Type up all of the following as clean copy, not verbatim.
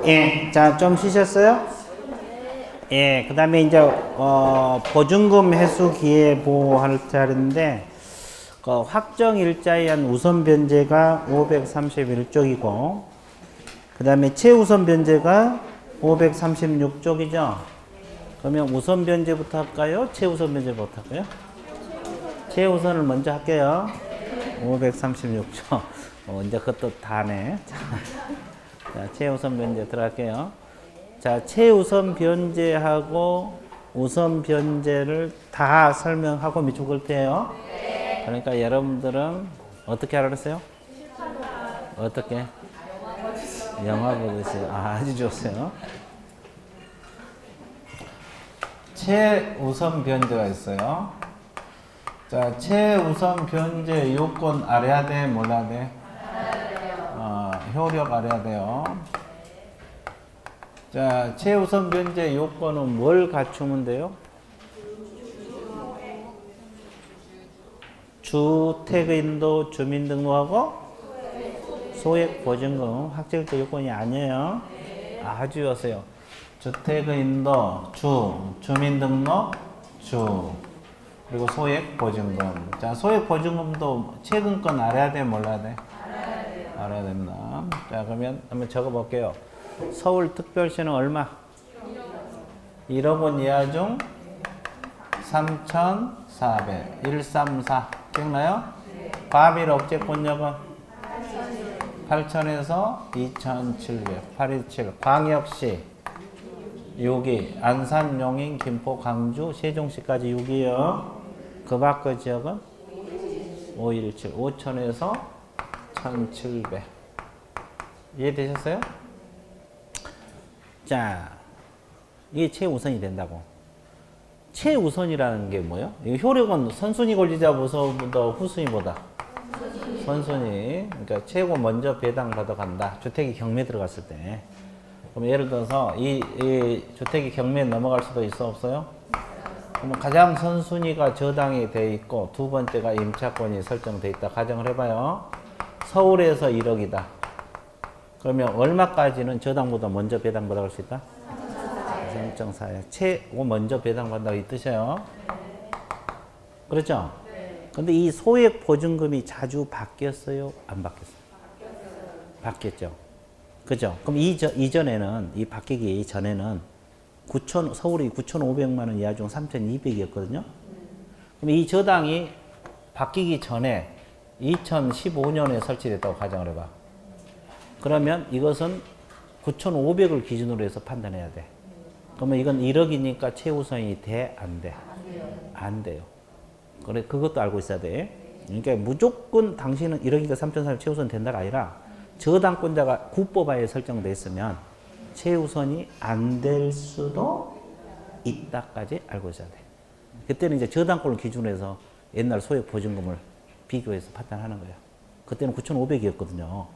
예, 자, 좀 쉬셨어요? 예, 그 다음에 이제, 보증금 회수 기회보 할 차례인데, 확정 일자에 의한 우선 변제가 531쪽이고, 그 다음에 최우선 변제가 536쪽이죠? 그러면 우선 변제부터 할까요? 최우선 변제부터 할까요? 최우선을 먼저 할게요. 536쪽. 이제 그것도 다네. 자, 최우선 변제 들어갈게요. 자, 최우선 변제하고 우선 변제를 다 설명하고 밑줄 걸 테요. 그러니까 여러분들은 어떻게 하라 그랬어요? 어떻게? 영화 보듯이. 아주 좋으세요. 최우선 변제가 있어요. 자, 최우선 변제 요건 알아야 돼? 몰라야 돼? 효력 알아야 돼요. 자, 최우선 변제 요건은 뭘 갖추면 돼요? 주택인도 주민등록하고 소액보증금 확정일자 요건이 아니에요. 아주 좋으세요. 주택인도 주민등록 그리고 소액보증금. 자, 소액보증금도 최근 건 알아야 돼? 몰라야 돼? 알아야 된다. 자, 그러면 한번 적어볼게요. 서울특별시는 얼마? 1억 원 이하 중 3,400. 134. 기억나요? 과밀 억제권역은 8,000에서 2,700. 827. 광역시 6위. 안산, 용인, 김포, 광주, 세종시까지 6위요. 그 밖의 지역은 517. 5,000에서 1,700. 이해되셨어요? 자, 이게 최우선이 된다고. 최우선이라는 게 뭐예요? 효력은 선순위 권리자보다 후순위보다 선순위. 그러니까 최고 먼저 배당 받아간다. 주택이 경매 들어갔을 때. 그럼 예를 들어서 이 주택이 경매에 넘어갈 수도 있어 없어요? 그러면 가장 선순위가 저당이 돼 있고 두 번째가 임차권이 설정돼 있다. 가정을 해봐요. 서울에서 1억이다. 그러면 얼마까지는 저당보다 먼저 배당 받아갈 수 있다? 0.4에 최고 먼저 배당받는다고 이 뜻이에요. 그렇죠? 근데 이 소액 보증금이 자주 바뀌었어요? 안 바뀌었어요? 바뀌었죠. 그죠? 그럼 이전에는, 이 바뀌기 전에는 서울이 9,500만 원 이하 중 3,200이었거든요. 그럼 이 저당이 바뀌기 전에 2015년에 설치됐다고 가정을 해봐. 그러면 이것은 9,500을 기준으로 해서 판단해야 돼. 그러면 이건 1억이니까 최우선이 돼? 안 돼? 안 돼요. 그래, 그것도 알고 있어야 돼. 그러니까 무조건 당신은 1억이니까 3,400 최우선 된다가 아니라 저당권자가 국법하에 설정돼 있으면 최우선이 안 될 수도 있다까지 알고 있어야 돼. 그때는 이제 저당권을 기준으로 해서 옛날 소액보증금을 비교해서 판단하는 거예요. 그때는 9,500이었거든요.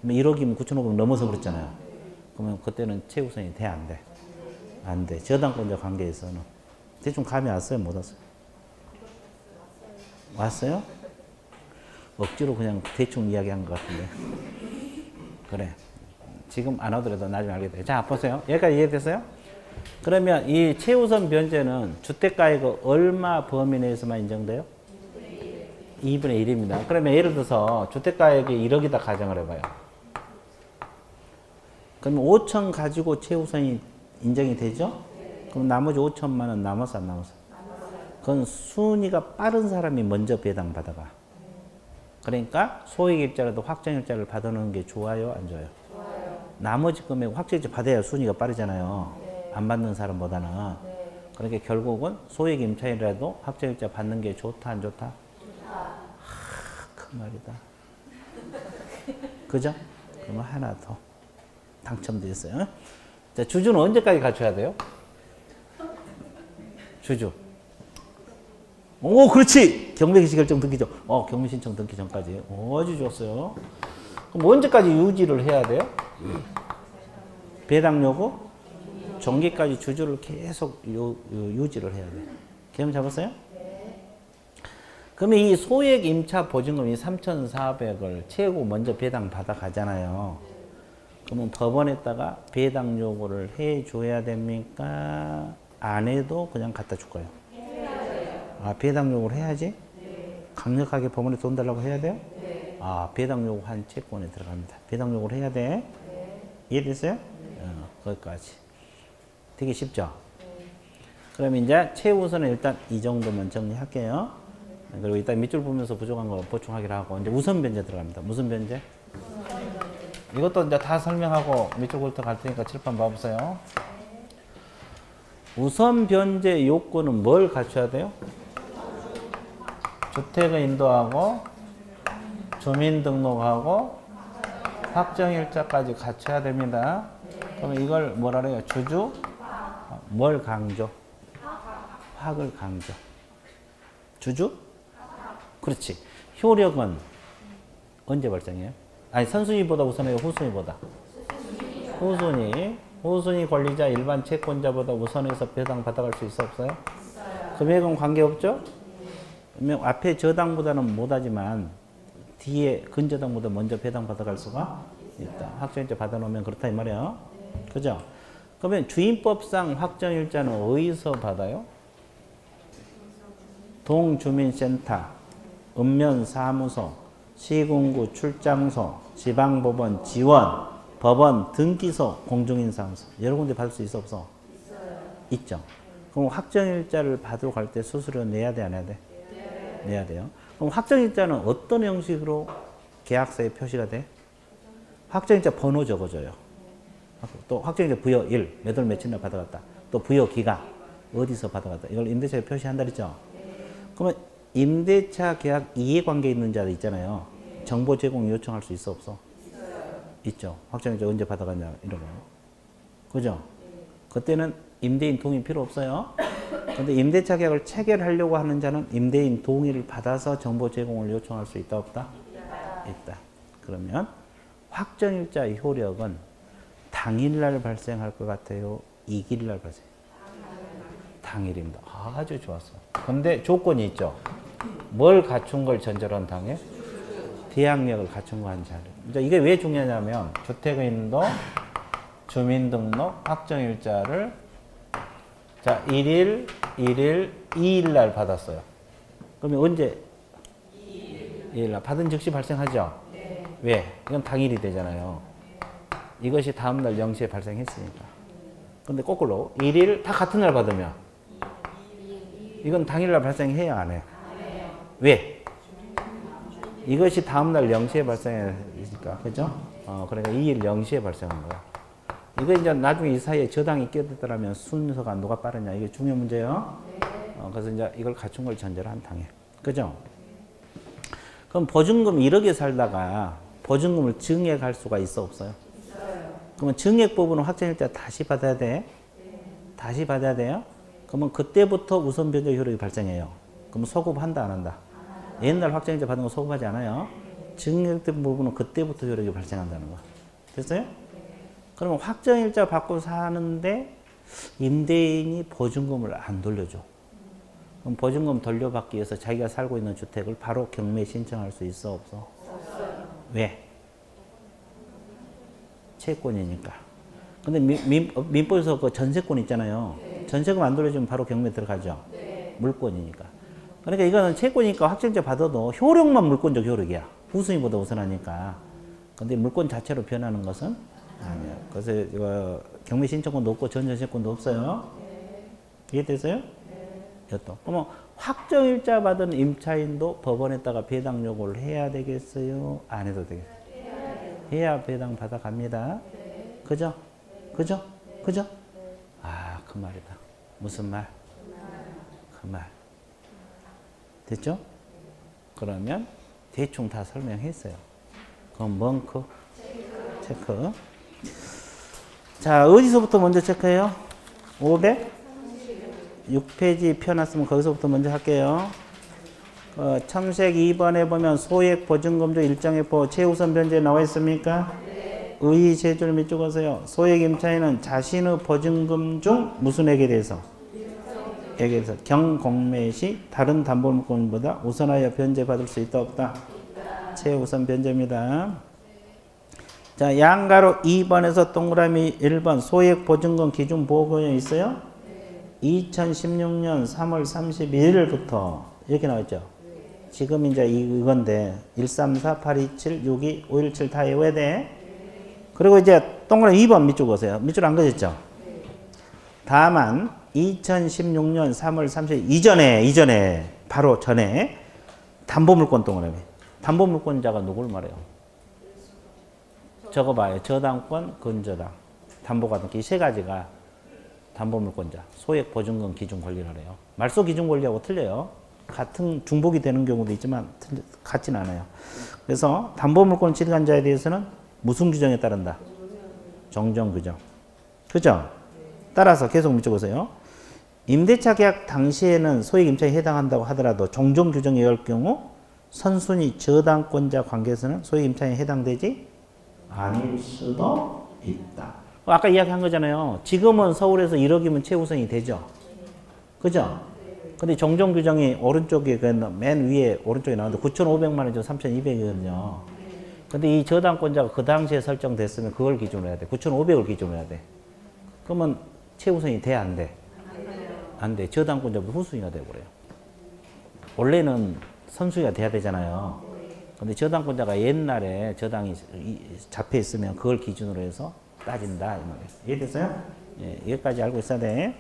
1억이면 9,500 넘어서 그랬잖아요. 그러면 그때는 최우선이 돼? 안 돼? 안 돼. 저당권자 관계에서는. 대충 감이 왔어요? 못 왔어요? 왔어요? 억지로 그냥 대충 이야기한 것 같은데. 그래. 지금 안 하더라도 나중에 알게 돼요. 자, 보세요. 여기까지 이해됐어요? 그러면 이 최우선 변제는 주택가액의 얼마 범위 내에서만 인정돼요? 2분의 1입니다. 그러면 예를 들어서 주택가액이 1억이다 가정을 해봐요. 그러면 5천 가지고 최우선이 인정이 되죠? 그럼 나머지 5천만 원 남았어 안 남았어? 그건 순위가 빠른 사람이 먼저 배당 받아가. 그러니까 소액일자라도 확정일자를 받아놓는 게 좋아요? 안 좋아요? 좋아요. 나머지 금액 확정일자 받아야 순위가 빠르잖아요. 네. 안 받는 사람보다는. 네. 그러니까 결국은 소액임차이라도 확정일자 받는 게 좋다 안 좋다? 좋다. 큰 말이다. 그죠? 그러면 하나 더 당첨됐어요. 자, 주주는 언제까지 갖춰야 돼요? 주주. 오, 그렇지! 경매기시 결정 등기 전. 경매 신청 등기 전까지. 아주 좋았어요. 그럼 언제까지 유지를 해야 돼요? 배당 요구? 정기까지 주주를 계속 유지를 해야 돼. 개념 잡았어요? 그러면 이 소액 임차 보증금이 3,400을 최고 먼저 배당 받아 가잖아요. 그러면 법원에다가 배당 요구를 해줘야 됩니까? 안 해도 그냥 갖다 줄 거예요. 아, 배당 요구를 해야지? 강력하게 법원에 돈 달라고 해야 돼요? 아, 배당 요구한 채권에 들어갑니다. 배당 요구를 해야 돼. 이해됐어요? 거기까지. 되게 쉽죠? 그럼 이제 최우선은 일단 이 정도만 정리할게요. 그리고 일단 밑줄 보면서 부족한 거 보충하기로 하고, 이제 우선 변제 들어갑니다. 무슨 변제? 이것도 이제 다 설명하고 밑줄 볼 때 갈 테니까 칠판 봐보세요. 우선 변제 요건은 뭘 갖춰야 돼요? 주택을 인도하고, 주민등록하고, 확정일자까지 갖춰야 됩니다. 그럼 이걸 뭐라 그래요? 주주? 뭘 강조? 확을 강조. 주주? 그렇지. 효력은 언제 발생해요? 아니, 선순위보다 우선해요? 후순위보다? 후순위 권리자 일반 채권자보다 우선해서 배당 받아갈 수 있어 없어요? 금액은 관계없죠? 앞에 저당보다는 못하지만 뒤에 근저당보다 먼저 배당 받아갈 수가 있다. 확정일자 받아놓으면 그렇다 이 말이에요. 그죠? 그러면 주임법상 확정일자는 어디서 받아요? 동주민센터, 읍면사무소, 시군구 출장소, 지방법원 지원, 법원 등기소, 공중인사무소 여러 군데 받을 수 있어 없어? 있죠. 그럼 확정일자를 받으러 갈 때 수수료 내야 돼 안 해야 돼? 내야 돼요. 그럼 확정일자는 어떤 형식으로 계약서에 표시가 돼? 확정일자 번호 적어줘요. 또 확정일자 부여 일, 몇 월 며칠 날 받아갔다. 또 부여 기간, 어디서 받아갔다. 이걸 임대차에 표시한다 그랬죠? 그러면 임대차 계약 이해관계 있는 자들 있잖아요. 정보 제공 요청할 수 있어 없어? 있죠. 확정일자 언제 받아갔냐 이런 거. 그죠? 그때는 임대인 동의 필요 없어요. 근데 임대차 계약을 체결하려고 하는 자는 임대인 동의를 받아서 정보 제공을 요청할 수 있다 없다? 있다. 그러면 확정일자 효력은 당일날 발생할 것 같아요? 이길날 발생? 당일입니다. 아주 좋았어. 근데 조건이 있죠. 뭘 갖춘 걸 전제로 한 당일? 대항력을 갖춘 거 한 자리. 이제 이게 왜 중요하냐면 주택인도, 주민등록, 확정일자를 자 1일, 2일 날 받았어요. 그러면 언제? 2일 날. 받은 즉시 발생하죠? 네. 왜? 이건 당일이 되잖아요. 이것이 다음날 0시에 발생했으니까. 근데 거꾸로 1일 다 같은 날 받으면 이건 당일날 발생해야 안 해요? 왜? 이것이 다음날 0시에 발생했으니까. 그죠? 그러니까 2일 0시에 발생한 거야. 이거 이제 나중에 이 사이에 저당이 끼어들더라면 순서가 누가 빠르냐. 이게 중요한 문제예요. 그래서 이제 이걸 갖춘 걸 전제로 한 당일. 그죠? 그럼 보증금 1억에 살다가 보증금을 증액할 수가 있어 없어요? 그러면 증액 부분은 확정일자 다시 받아야 돼? 다시 받아야 돼요? 그러면 그때부터 우선 변제 효력이 발생해요. 그럼 소급한다 안 한다? 옛날 확정일자 받은 거 소급하지 않아요? 증액된 부분은 그때부터 효력이 발생한다는 거. 됐어요? 그러면 확정일자 받고 사는데 임대인이 보증금을 안 돌려줘. 그럼 보증금 돌려받기 위해서 자기가 살고 있는 주택을 바로 경매 신청할 수 있어 없어? 왜? 채권이니까. 근데 민법에서 그 전세권 있잖아요. 전세금 안 돌려주면 바로 경매 들어가죠. 물권이니까. 그러니까 이거는 채권이니까 확정일자 받아도 효력만 물권적 효력이야. 후순위보다 우선하니까. 근데 물권 자체로 변하는 것은 아니야. 그래서 이거 경매 신청권도 없고 전세권도 없어요. 이해됐어요? 또. 그러면 확정일자 받은 임차인도 법원에다가 배당 요구를 해야 되겠어요? 안 해도 되겠어요? 해야 배당 받아갑니다. 그죠? 그죠? 그죠? 아, 그 말이다. 무슨 말? 그 말. 됐죠? 그러면 대충 다 설명했어요. 그럼 멍크? 체크. 자, 어디서부터 먼저 체크해요? 506페이지 펴놨으면 거기서부터 먼저 할게요. 청색 2번에 보면 소액 보증금 중 일정액보 최우선 변제 나와 있습니까? 네. 의 세 줄 밑줄 그으세요. 소액 임차인은 자신의 보증금 중 무슨 액에 대해서? 액에 대해서 경공매 시 다른 담보물권보다 우선하여 변제받을 수 있다 없다? 있다. 최우선 변제입니다. 자, 양가로 2번에서 동그라미 1번 소액 보증금 기준 보고금 있어요? 2016년 3월 31일부터 이렇게 나왔죠? 지금 이제 이건데 134-827-62-517 다 외워야 돼. 그리고 이제 동그라미 2번 밑줄 보세요. 밑줄 안 그렸죠? 다만 2016년 3월 30일 이전에 바로 전에 담보물권 동그라미. 담보물권자가 누굴 말해요? 적어봐요. 저당권, 근저당, 담보가 이 세 가지가 담보물권자, 소액 보증금 기준 권리를 해요. 말소 기준 권리하고 틀려요. 같은 중복이 되는 경우도 있지만 같진 않아요. 그래서 담보물권 취득한 자에 대해서는 무슨 규정에 따른다? 정정 규정. 그죠? 따라서 계속 밑쳐보세요. 임대차 계약 당시에는 소액 임차에 해당한다고 하더라도 정정 규정에 의할 경우 선순위 저당권자 관계에서는 소액 임차에 해당되지 아닐 수도 있다. 아까 이야기한 거잖아요. 지금은 서울에서 1억이면 최우선이 되죠. 그죠? 근데 정정 규정이 오른쪽에 맨 위에 오른쪽에 나오는데 9,500만 원이죠. 3,200이거든요. 근데 이 저당권자가 그 당시에 설정됐으면 그걸 기준으로 해야 돼. 9,500을 기준으로 해야 돼. 그러면 최우선이 돼, 안 돼? 안 돼. 저당권자보다 후순위가 되어버려요. 원래는 선순위가 돼야 되잖아요. 근데 저당권자가 옛날에 저당이 잡혀 있으면 그걸 기준으로 해서 따진다. 이 말이에요. 이해됐어요? 예, 여기까지 알고 있어야 돼.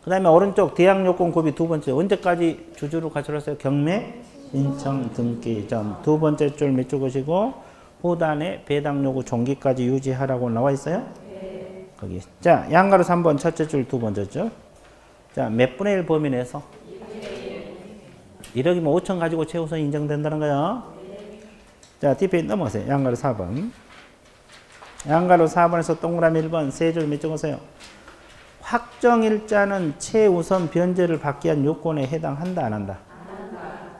그 다음에 오른쪽 대항요건 고비 두 번째. 언제까지 주주로 가출했어요? 경매, 신청, 등기 전. 두 번째 줄 밑줄 그시고 후단에 배당 요구 종기까지 유지하라고 나와 있어요? 네. 거기. 자, 양가로 3번 첫째 줄 두 번째 줄. 자, 몇 분의 1 범위 내에서? 1억이면 5천 가지고 최우선 인정된다는 거예요. 네. 자, 뒷페이지 넘어가세요. 양가로 4번. 양가로 4번에서 동그라미 1번 세 줄 밑줄 그세요. 확정일자는 최우선 변제를 받기 위한 요건에 해당한다, 안 한다?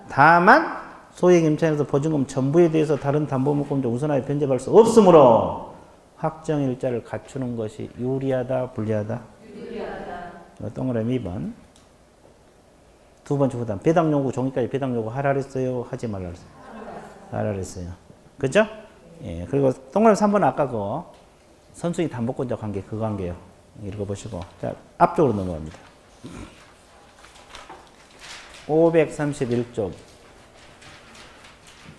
다만 소액 임차인에서 보증금 전부에 대해서 다른 담보물권자 우선하여 변제받을 수 없으므로 확정일자를 갖추는 것이 유리하다, 불리하다? 유리하다. 동그라미 2번. 두 번째 후단. 배당 요구 종이까지 배당 요구 하라 그랬어요? 하지 말라 그랬어요? 하라 그랬어요. 그죠? 예. 그리고 동그라미 3번은 아까 그 선순위 담보권자 관계 그 관계요. 읽어보시고. 자, 앞쪽으로 넘어갑니다. 531쪽.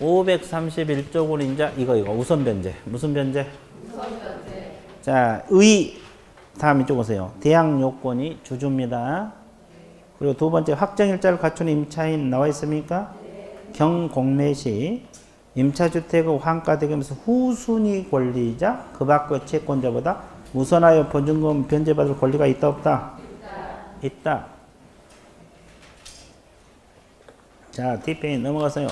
531쪽은 이제 이거 우선 변제. 무슨 변제? 우선 변제. 자, 다음 이쪽 오세요. 대항 요건이 주주입니다. 그리고 두 번째 확정일자를 갖추는 임차인 나와 있습니까? 경공매 시 임차주택의 환가대금에서 후순위 권리자 그 밖의 채권자보다 우선하여 보증금 변제받을 권리가 있다 없다? 있다. 자, 뒷페이지 넘어가세요.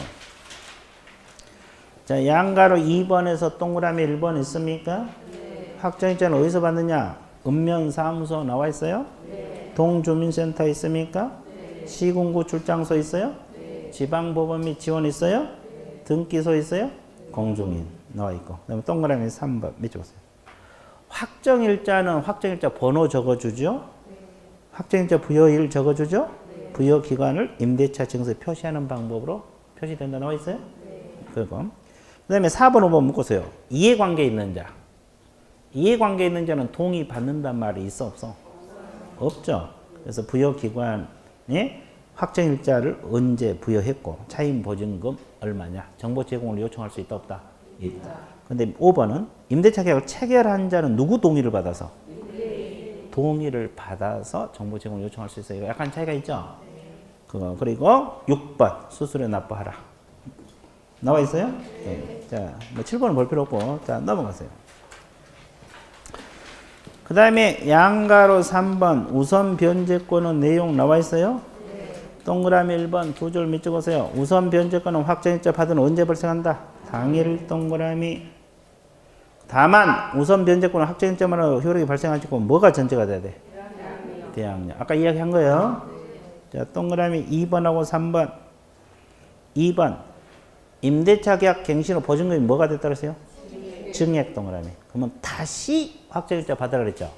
자, 양가로 2번에서 동그라미 1번 있습니까? 네. 확정일자는 어디서 받느냐? 읍면사무소 나와 있어요? 네. 동주민센터 있습니까? 네. 시군구 출장소 있어요? 네. 지방법원 및 지원 있어요? 네. 등기소 있어요? 네. 공중인 나와 있고. 그다음에 동그라미 3번 밑에 보세요. 확정일자는 확정일자 번호 적어주죠? 네. 확정일자 부여일 적어주죠? 네. 부여기간을 임대차 증서에 표시하는 방법으로 표시된다 나와 있어요? 네. 그리고 그 다음에 4번, 5번 묶으세요. 이해관계 있는 자. 이해관계 있는 자는 동의 받는단 말이 있어 없어? 없죠. 그래서 부여기관에 확정일자를 언제 부여했고 차임보증금 얼마냐. 정보 제공을 요청할 수 있다 없다? 있다. 근데 5번은 임대차 계약을 체결한 자는 누구 동의를 받아서? 동의를 받아서 정보 제공을 요청할 수 있어요. 약간 차이가 있죠? 그거. 그리고 6번 수수료 납부하라. 나와 있어요? 네. 자, 뭐 7번은 볼 필요 없고 자, 넘어가세요. 그 다음에 양가로 3번 우선 변제권은 내용 나와 있어요? 동그라미 1번 두 줄 밑줄 그세요. 우선 변제권은 확정일자 받은 언제 발생한다? 당일 동그라미. 다만 우선 변제권은 확정일자만으로 효력이 발생하지고 뭐가 전제가 돼야 돼? 대항력. 아까 이야기한 거예요. 자, 동그라미 2번하고 3번. 2번 임대차 계약 갱신 후 보증금이 뭐가 됐다 그랬어요? 증액 동그라미. 그러면 다시 확정일자 받으라 그랬죠?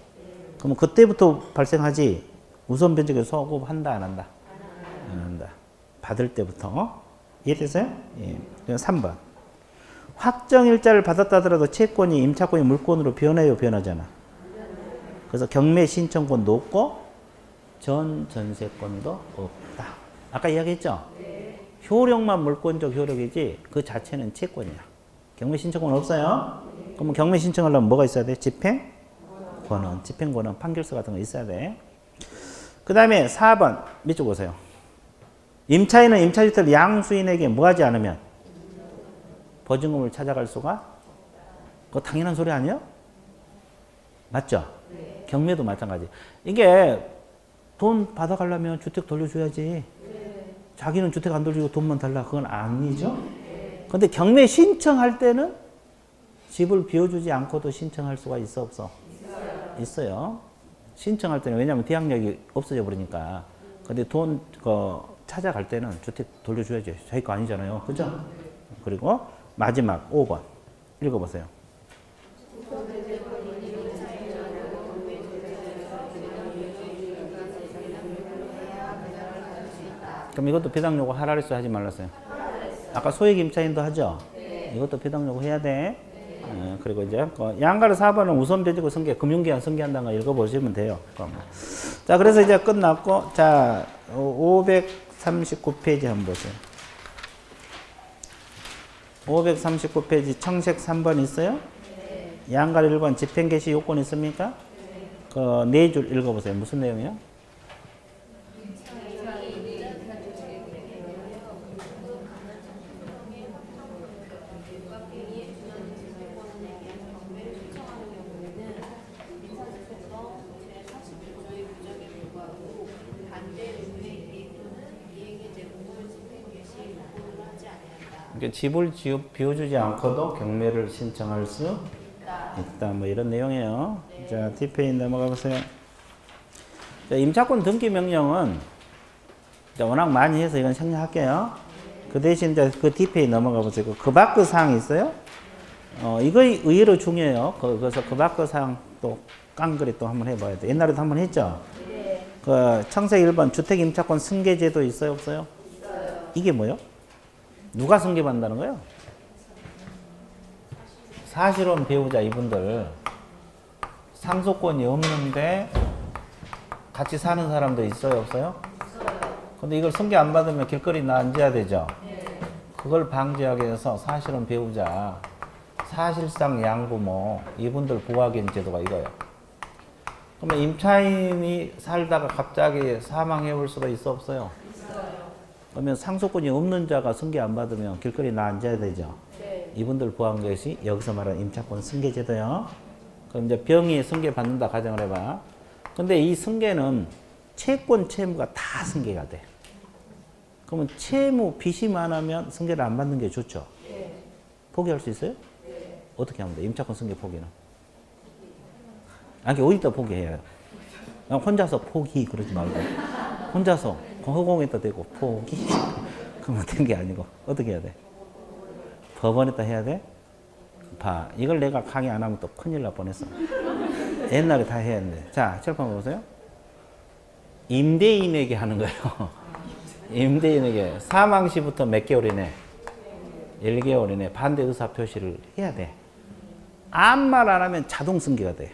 그러면 그때부터 발생하지 우선 변제권 소급한다 안 한다? 안 한다. 받을 때부터. 이해됐어요? 예. 3번. 확정일자를 받았다 하더라도 채권이 임차권이 물권으로 변해요, 변하잖아. 그래서 경매 신청권도 없고 전 전세권도 없다. 아까 이야기했죠? 효력만 물권적 효력이지 그 자체는 채권이야. 경매 신청권 없어요? 그러면 경매 신청하려면 뭐가 있어야 돼? 집행권은, 집행권은 판결서 같은 거 있어야 돼. 그 다음에 4번 밑줄 보세요. 임차인은 임차주택을 양수인에게 뭐하지 않으면 보증금을 찾아갈 수가? 그거 당연한 소리 아니에요? 맞죠? 경매도 마찬가지. 이게 돈 받아가려면 주택 돌려줘야지. 자기는 주택 안 돌려주고 돈만 달라. 그건 아니죠? 근데 경매 신청할 때는 집을 비워주지 않고도 신청할 수가 있어, 없어? 있어요. 신청할 때는 왜냐하면 대항력이 없어져 버리니까. 근데 돈 찾아갈 때는 주택 돌려줘야지. 자기 거 아니잖아요. 그죠? 그리고 마지막 5번 읽어보세요. 그럼 이것도 배당 요구 하라 그랬어요? 하지 말랐어요? 아까 소액 임차인도 하죠? 이것도 배당 요구 해야 돼. 그리고 이제 양가로 4번은 우선 배제고 승계, 금융기한 승계한다는 거 읽어보시면 돼요. 그럼. 자, 그래서 이제 끝났고, 자, 539페이지 한번 보세요. 539페이지 청색 3번 있어요? 양가로 1번 집행개시 요건 있습니까? 그 4줄 읽어보세요. 무슨 내용이요? 집을 비워주지 않고도 경매를 신청할 수 있다. 뭐 이런 내용이에요. 자, D페이지 넘어가 보세요. 자, 임차권 등기 명령은 워낙 많이 해서 이건 생략할게요. 그 대신 이제 그 D페이지 넘어가 보세요. 그 밖의 사항이 있어요. 이거 의외로 중요해요. 그래서 그 밖의 사항 또 깡그리 또 한번 해봐야 돼. 옛날에도 한번 했죠. 그 청색 1번 주택 임차권 승계제도 있어요, 없어요? 있어요. 이게 뭐요? 누가 승계받는다는 거예요? 사실혼 배우자 이분들 상속권이 없는데 같이 사는 사람도 있어요, 없어요? 있어요. 근데 이걸 승계 안 받으면 길거리 앉아야 되죠? 네. 그걸 방지하기 위해서 사실혼 배우자, 사실상 양부모 이분들 보호하기 제도가 이거예요. 그러면 임차인이 살다가 갑자기 사망해 볼 수도 있어, 없어요? 그러면 상속권이 없는 자가 승계 안 받으면 길거리 앉아야 되죠. 네. 이분들 보호한 것이 여기서 말하는 임차권 승계제도요. 그럼 이제 병이 승계 받는다 가정을 해봐. 근데 이 승계는 채권, 채무가 다 승계가 돼. 그러면 채무, 빚이 많으면 승계를 안 받는 게 좋죠. 네. 포기할 수 있어요? 네. 어떻게 하면 돼? 임차권 승계 포기는? 아니, 어디다 포기해요? 그냥 혼자서 포기 그러지 말고 혼자서 허공에다 대고 포기 그러면 된 게 아니고 어떻게 해야 돼? 법원에다 해야 돼? 봐, 이걸 내가 강의 안 하면 또 큰일 날 뻔했어. 옛날에 다 해야 했는데. 자, 칠판 보세요. 임대인에게 하는 거예요. 임대인에게 사망 시부터 몇 개월 이내? 1개월 이내 반대 의사 표시를 해야 돼. 아무 말 안 하면 자동 승계가 돼.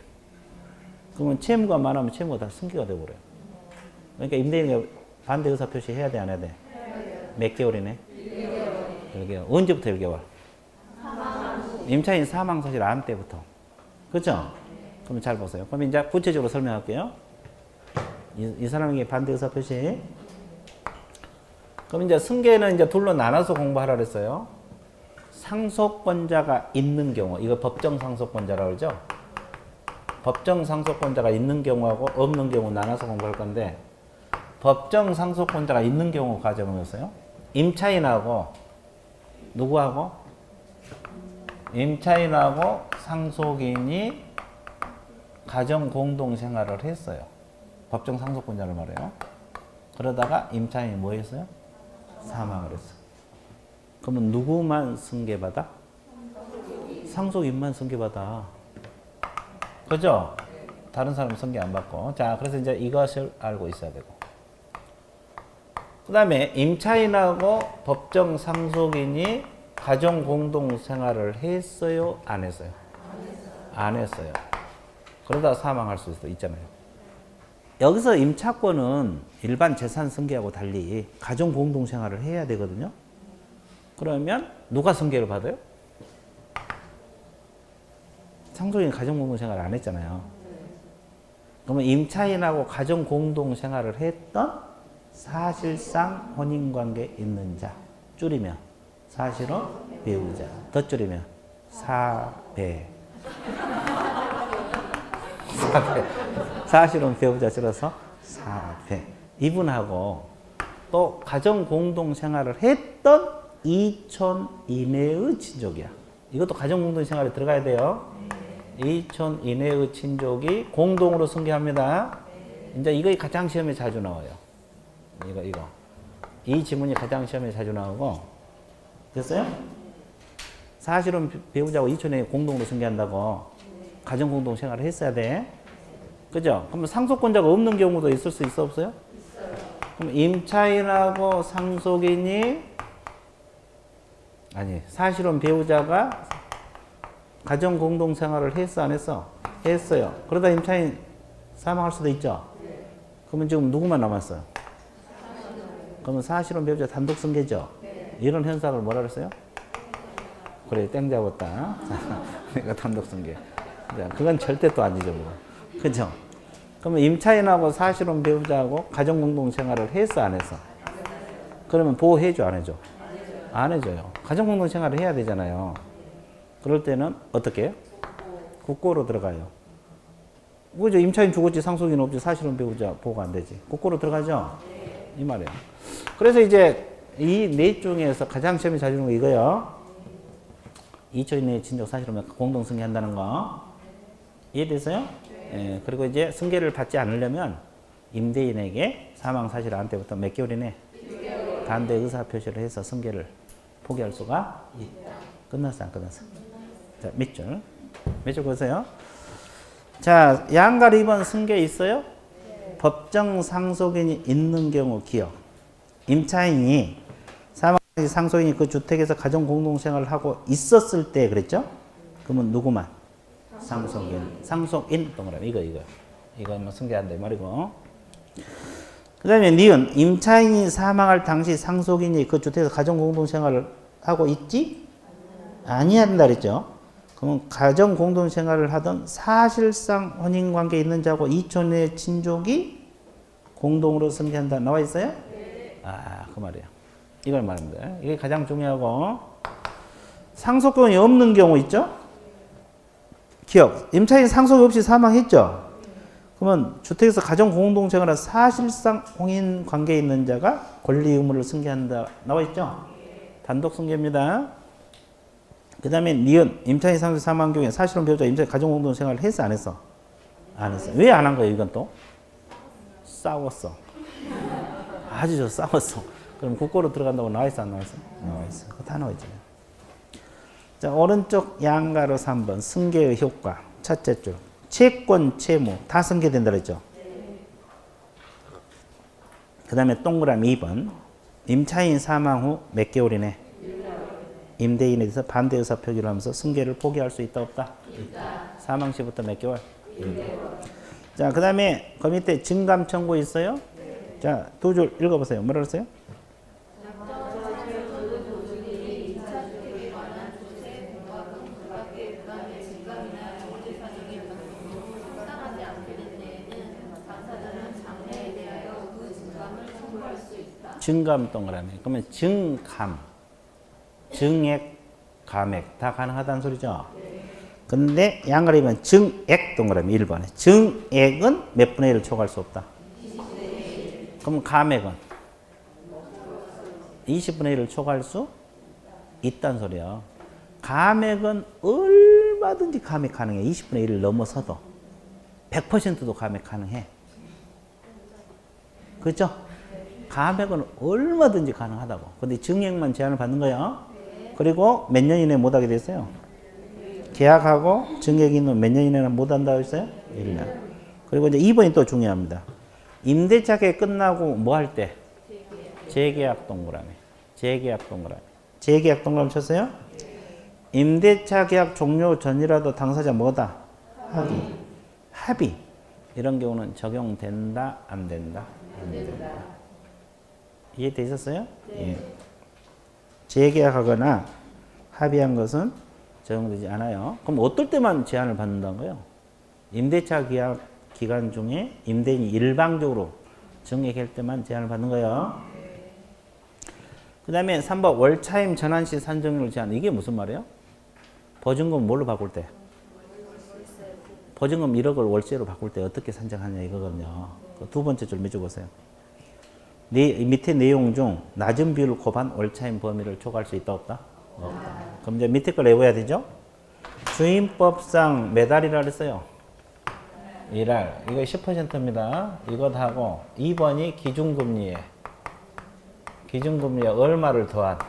그러면 채무가 많으면 채무가 다 승계가 돼버려요. 그러니까 임대인에게 반대 의사 표시 해야 돼, 안 해야 돼? 몇 개월이네? 1개월. 언제부터 1개월? 임차인 사망 사실 안 때부터. 그죠? 그럼 잘 보세요. 그럼 이제 구체적으로 설명할게요. 이 사람에게 반대 의사 표시. 그럼 이제 승계는 이제 둘로 나눠서 공부하라 그랬어요. 상속권자가 있는 경우, 이거 법정 상속권자라고 그러죠? 법정 상속권자가 있는 경우하고 없는 경우 나눠서 공부할 건데, 법정 상속권자가 있는 경우 가정이었어요. 임차인하고 누구하고? 임차인하고 상속인이 가정 공동 생활을 했어요. 법정 상속권자를 말해요. 그러다가 임차인이 뭐 했어요? 사망을 했어요. 그러면 누구만 승계받아? 상속인만 승계받아. 그죠? 다른 사람은 승계 안 받고. 자, 그래서 이제 이것을 알고 있어야 되고. 그 다음에 임차인하고 법정 상속인이 가정 공동 생활을 했어요? 안 했어요? 안 했어요. 그러다 사망할 수도 있잖아요. 여기서 임차권은 일반 재산 승계하고 달리 가정 공동 생활을 해야 되거든요. 그러면 누가 승계를 받아요? 상속인 가정 공동 생활을 안 했잖아요. 그러면 임차인하고 가정 공동 생활을 했던 사실상 혼인관계 있는 자, 줄이면 사실은 배우자, 더 줄이면 사배. 사실은 배우자 줄여서 사배. 이분하고 또 가정 공동 생활을 했던 이촌 이내의 친족이야. 이것도 가정 공동 생활에 들어가야 돼요. 이촌 이내의 친족이 공동으로 승계합니다. 이제 이거 가장 시험에 자주 나와요. 이거. 이 지문이 가장 시험에 자주 나오고. 됐어요? 사실은 배우자고 이촌에 공동으로 승계한다고 가정 공동 생활을 했어야 돼. 그죠? 그럼 상속권자가 없는 경우도 있을 수 있어, 없어요? 있어요. 그럼 임차인하고 상속인이 아니, 사실은 배우자가 가정 공동 생활을 했어, 안 했어? 했어요. 그러다 임차인 사망할 수도 있죠? 네. 그러면 지금 누구만 남았어요? 그러면 사실은 배우자 단독 승계죠? 네. 이런 현상을 뭐라 그랬어요? 그래, 땡 잡았다. 내가 단독 승계. 그건 절대 또 아니죠, 뭐. 그죠? 그러면 임차인하고 사실은 배우자하고 가정 공동 생활을 했어, 안 했어? 그러면 보호해줘, 안 해줘? 안 해줘요. 가정 공동 생활을 해야 되잖아요. 그럴 때는 어떻게 해요? 국고로 들어가요. 그죠? 임차인 죽었지, 상속인 없지, 사실은 배우자 보호가 안 되지. 국고로 들어가죠? 이 말이에요. 그래서 이제 이 넷 중에서 가장 시험에 자주 오는 거 이거요. 이초인의 친족 사실은 공동 승계한다는 거. 이해됐어요? 예, 그리고 이제 승계를 받지 않으려면 임대인에게 사망 사실 안 때부터 몇 개월이네? 6개월. 반대 의사 표시를 해서 승계를 포기할 수가 있다. 끝났어, 안 끝났어? 자, 몇 줄? 몇 줄 보세요. 자, 양가 2번 승계 있어요? 네. 법정 상속인이 있는 경우 기억. 임차인이 사망 상속인이 그 주택에서 가정 공동 생활을 하고 있었을 때 그랬죠? 그러면 누구만? 상속인 동그라미 이거 뭐 승계한다 이 말이고. 그 다음에 니은 임차인이 사망할 당시 상속인이 그 주택에서 가정 공동 생활을 하고 있지? 아니야 된다 그랬죠? 그러면 가정 공동 생활을 하던 사실상 혼인 관계 있는 자고 이촌의 친족이 공동으로 승계한다 나와 있어요? 네. 그 말이에요. 이걸 말합니다. 이게 가장 중요하고. 상속권이 없는 경우 있죠? 기억. 임차인 상속이 없이 사망했죠? 그러면 주택에서 가정 공동 생활한 사실상 혼인 관계에 있는 자가 권리 의무를 승계한다. 나와 있죠? 단독 승계입니다. 그 다음에 니은. 임차인 상속 사망 경우에 사실은 배우자 임차인 가정 공동 생활을 했어, 안 했어? 안 했어. 왜 안 한 거예요, 이건 또? 싸웠어. 아주 싸웠어. 그럼 국고로 들어간다고 나와 있어, 안 나와 있어? 나와 있어. 그거 다 나와 있잖아요. 자, 오른쪽 양가로 3번 승계의 효과. 첫째 줄. 채권, 채무 다 승계된다 그랬죠? 그 다음에 동그라미 2번. 임차인 사망 후 몇 개월이네? 임대인에 대해서 반대 의사 표기를 하면서 승계를 포기할 수 있다, 없다? 있다. 사망 시부터 몇 개월? 1개월. 자, 그 다음에 그 밑에 증감 청구 있어요? 네. 자, 두 줄 읽어보세요. 뭐라 그랬어요? 증감 동그라미. 그러면 증감, 증액, 감액 다 가능하다는 소리죠? 근데 양가리면 증액 동그라미 1번에. 증액은 몇 분의 1을 초과할 수 없다. 그럼 감액은 20분의 1을 초과할 수 있다는 소리야. 감액은 얼마든지 감액 가능해. 20분의 1을 넘어서도 100%도 감액 가능해. 그렇죠? 감액은 얼마든지 가능하다고. 근데 증액만 제한을 받는 거야. 그리고 몇 년 이내 못하게 됐어요? 계약하고 증액이 있는 몇 년 이내는 못한다고 했어요? 1년. 그리고 이제 2번이 또 중요합니다. 임대차 계획 끝나고 뭐 할 때? 재계약 동그라미. 재계약 동그라미. 재계약 동그라미 쳤어요? 임대차 계약 종료 전이라도 당사자 뭐다? 합의. 이런 경우는 적용된다, 안 된다? 안 된다. 이해돼 있었어요? 예. 재계약하거나 합의한 것은 적용되지 않아요. 그럼 어떨 때만 제한을 받는다는 거예요? 임대차 계약 기간 중에 임대인이 일방적으로 정액할 때만 제한을 받는 거예요. 그 다음에 3번 월차임 전환시 산정률 제한. 이게 무슨 말이에요? 보증금 뭘로 바꿀 때? 보증금 1억을 월세로 바꿀 때 어떻게 산정하냐 이거거든요. 두 번째 줄 밑줄보세요. 밑에 내용 중 낮은 비율을 곱한 월차임 범위를 초과할 수 있다 없다? 없다. 그럼 이제 밑에 걸 외워야 되죠? 주임법상 매달이라 그랬어요. 1할. 이거 10%입니다. 이것 하고 2번이 기준금리에. 기준금리에 얼마를 더한?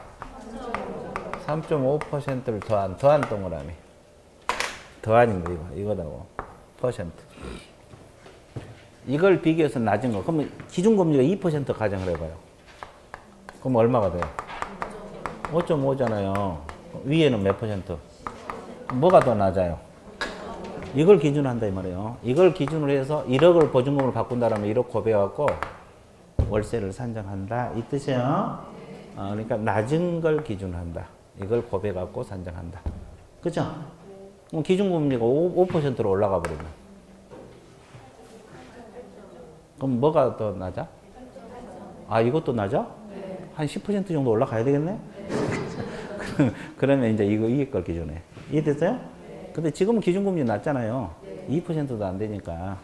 3.5%를 더한 동그라미. 더한인 거 이거다고. 퍼센트. 이걸 비교해서 낮은 거. 그러면 기준금리가 2% 가정을 해봐요. 그럼 얼마가 돼요? 5.5잖아요. 위에는 몇 퍼센트? 뭐가 더 낮아요? 이걸 기준으로 한다 이 말이에요. 이걸 기준으로 해서 1억을 보증금으로 바꾼다면 1억 곱해갖고 월세를 산정한다 이 뜻이에요. 그러니까 낮은 걸 기준으로 한다. 이걸 곱해갖고 산정한다. 그죠? 그럼 기준금리가 5%로 올라가 버리면 그럼 뭐가 더 낮아? 아 이것도 낮아? 한 10% 정도 올라가야 되겠네? 그러면 이제 이게 걸 기준해. 이해됐어요? 근데 지금은 기준금리 낮잖아요. 2%도 안 되니까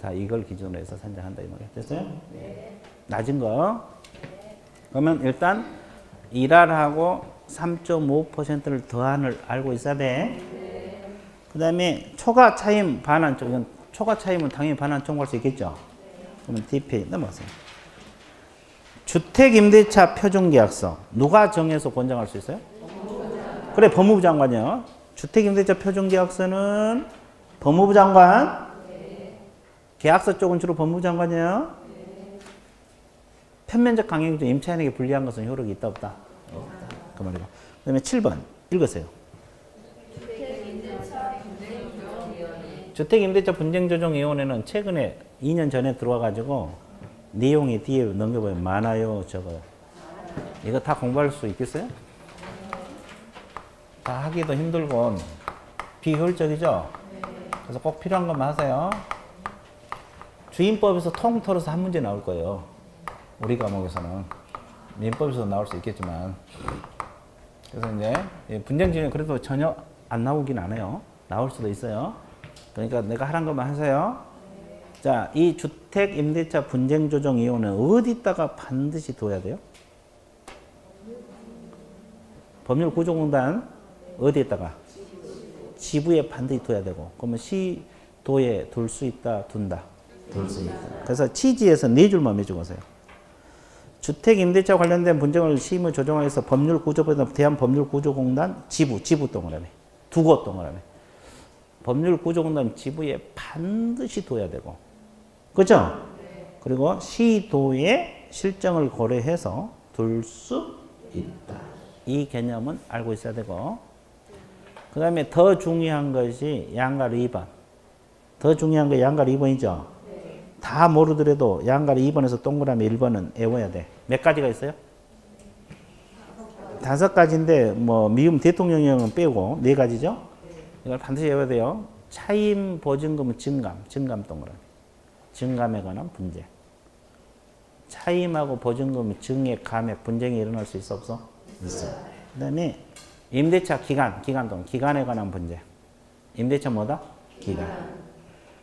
다 이걸 기준으로 해서 산정한다 이 말이에요. 됐어요? 낮은 거. 그러면 일단 1할하고 3.5%를 더한을 알고 있어야 돼. 그 다음에 초과 차임 반환 쪽. 이건 초과 차임은 당연히 반환 청구할 수 있겠죠. 그러면 DP 넘어가세요. 주택임대차 표준계약서 누가 정해서 권장할 수 있어요? 그래 법무부 장관이요. 주택임대차 표준계약서는 법무부 장관. 계약서 쪽은 주로 법무부 장관이에요. 편면적 강행 중 임차인에게 불리한 것은 효력이 있다 없다? 없다. 그 말이고. 그 다음에 7번 읽으세요. 주택임대차 분쟁조정위원회는 최근에 2년 전에 들어와가지고 내용이 뒤에 넘겨보면 많아요, 적어요. 이거 다 공부할 수 있겠어요? 다 하기도 힘들고 비효율적이죠? 그래서 꼭 필요한 것만 하세요. 주임법에서 통틀어서 한 문제 나올 거예요. 우리 과목에서는. 민법에서도 나올 수 있겠지만. 그래서 이제 분쟁조정 그래도 전혀 안 나오긴 안 해요. 나올 수도 있어요. 그러니까 내가 하란 것만 하세요. 자, 이 주택임대차 분쟁조정위원회는 어디다가 반드시 둬야 돼요? 법률구조공단 어디에다가? 지부에 반드시 둬야 되고. 그러면 시도에 둘 수 있다, 둔다. 둘 수 있다. 그래서 취지에서 네 줄만 매주고세요. 주택임대차 관련된 분쟁을 심의 조정하기 위해서 법률구조보다 대한법률구조공단 지부 동그라미. 두고 동그라미. 법률구조공단 지부에 반드시 둬야 되고. 그죠? 그리고 시도의 실정을 고려해서 둘 수 있다. 이 개념은 알고 있어야 되고. 그 다음에 더 중요한 것이 양갈 2번. 더 중요한 거 양갈 2번이죠? 다 모르더라도 양갈 2번에서 동그라미 1번은 외워야 돼. 몇 가지가 있어요? 5가지인데 뭐 미움 대통령령은 빼고 4가지죠? 이걸 반드시 외워야 돼요. 차임 보증금은 증감 동그라미. 증감에 관한 분쟁. 차임하고 보증금 증액, 감액, 분쟁이 일어날 수 있어 없어? 있어. 그 다음에 임대차 기간에 관한 분쟁. 임대차 뭐다? 기간.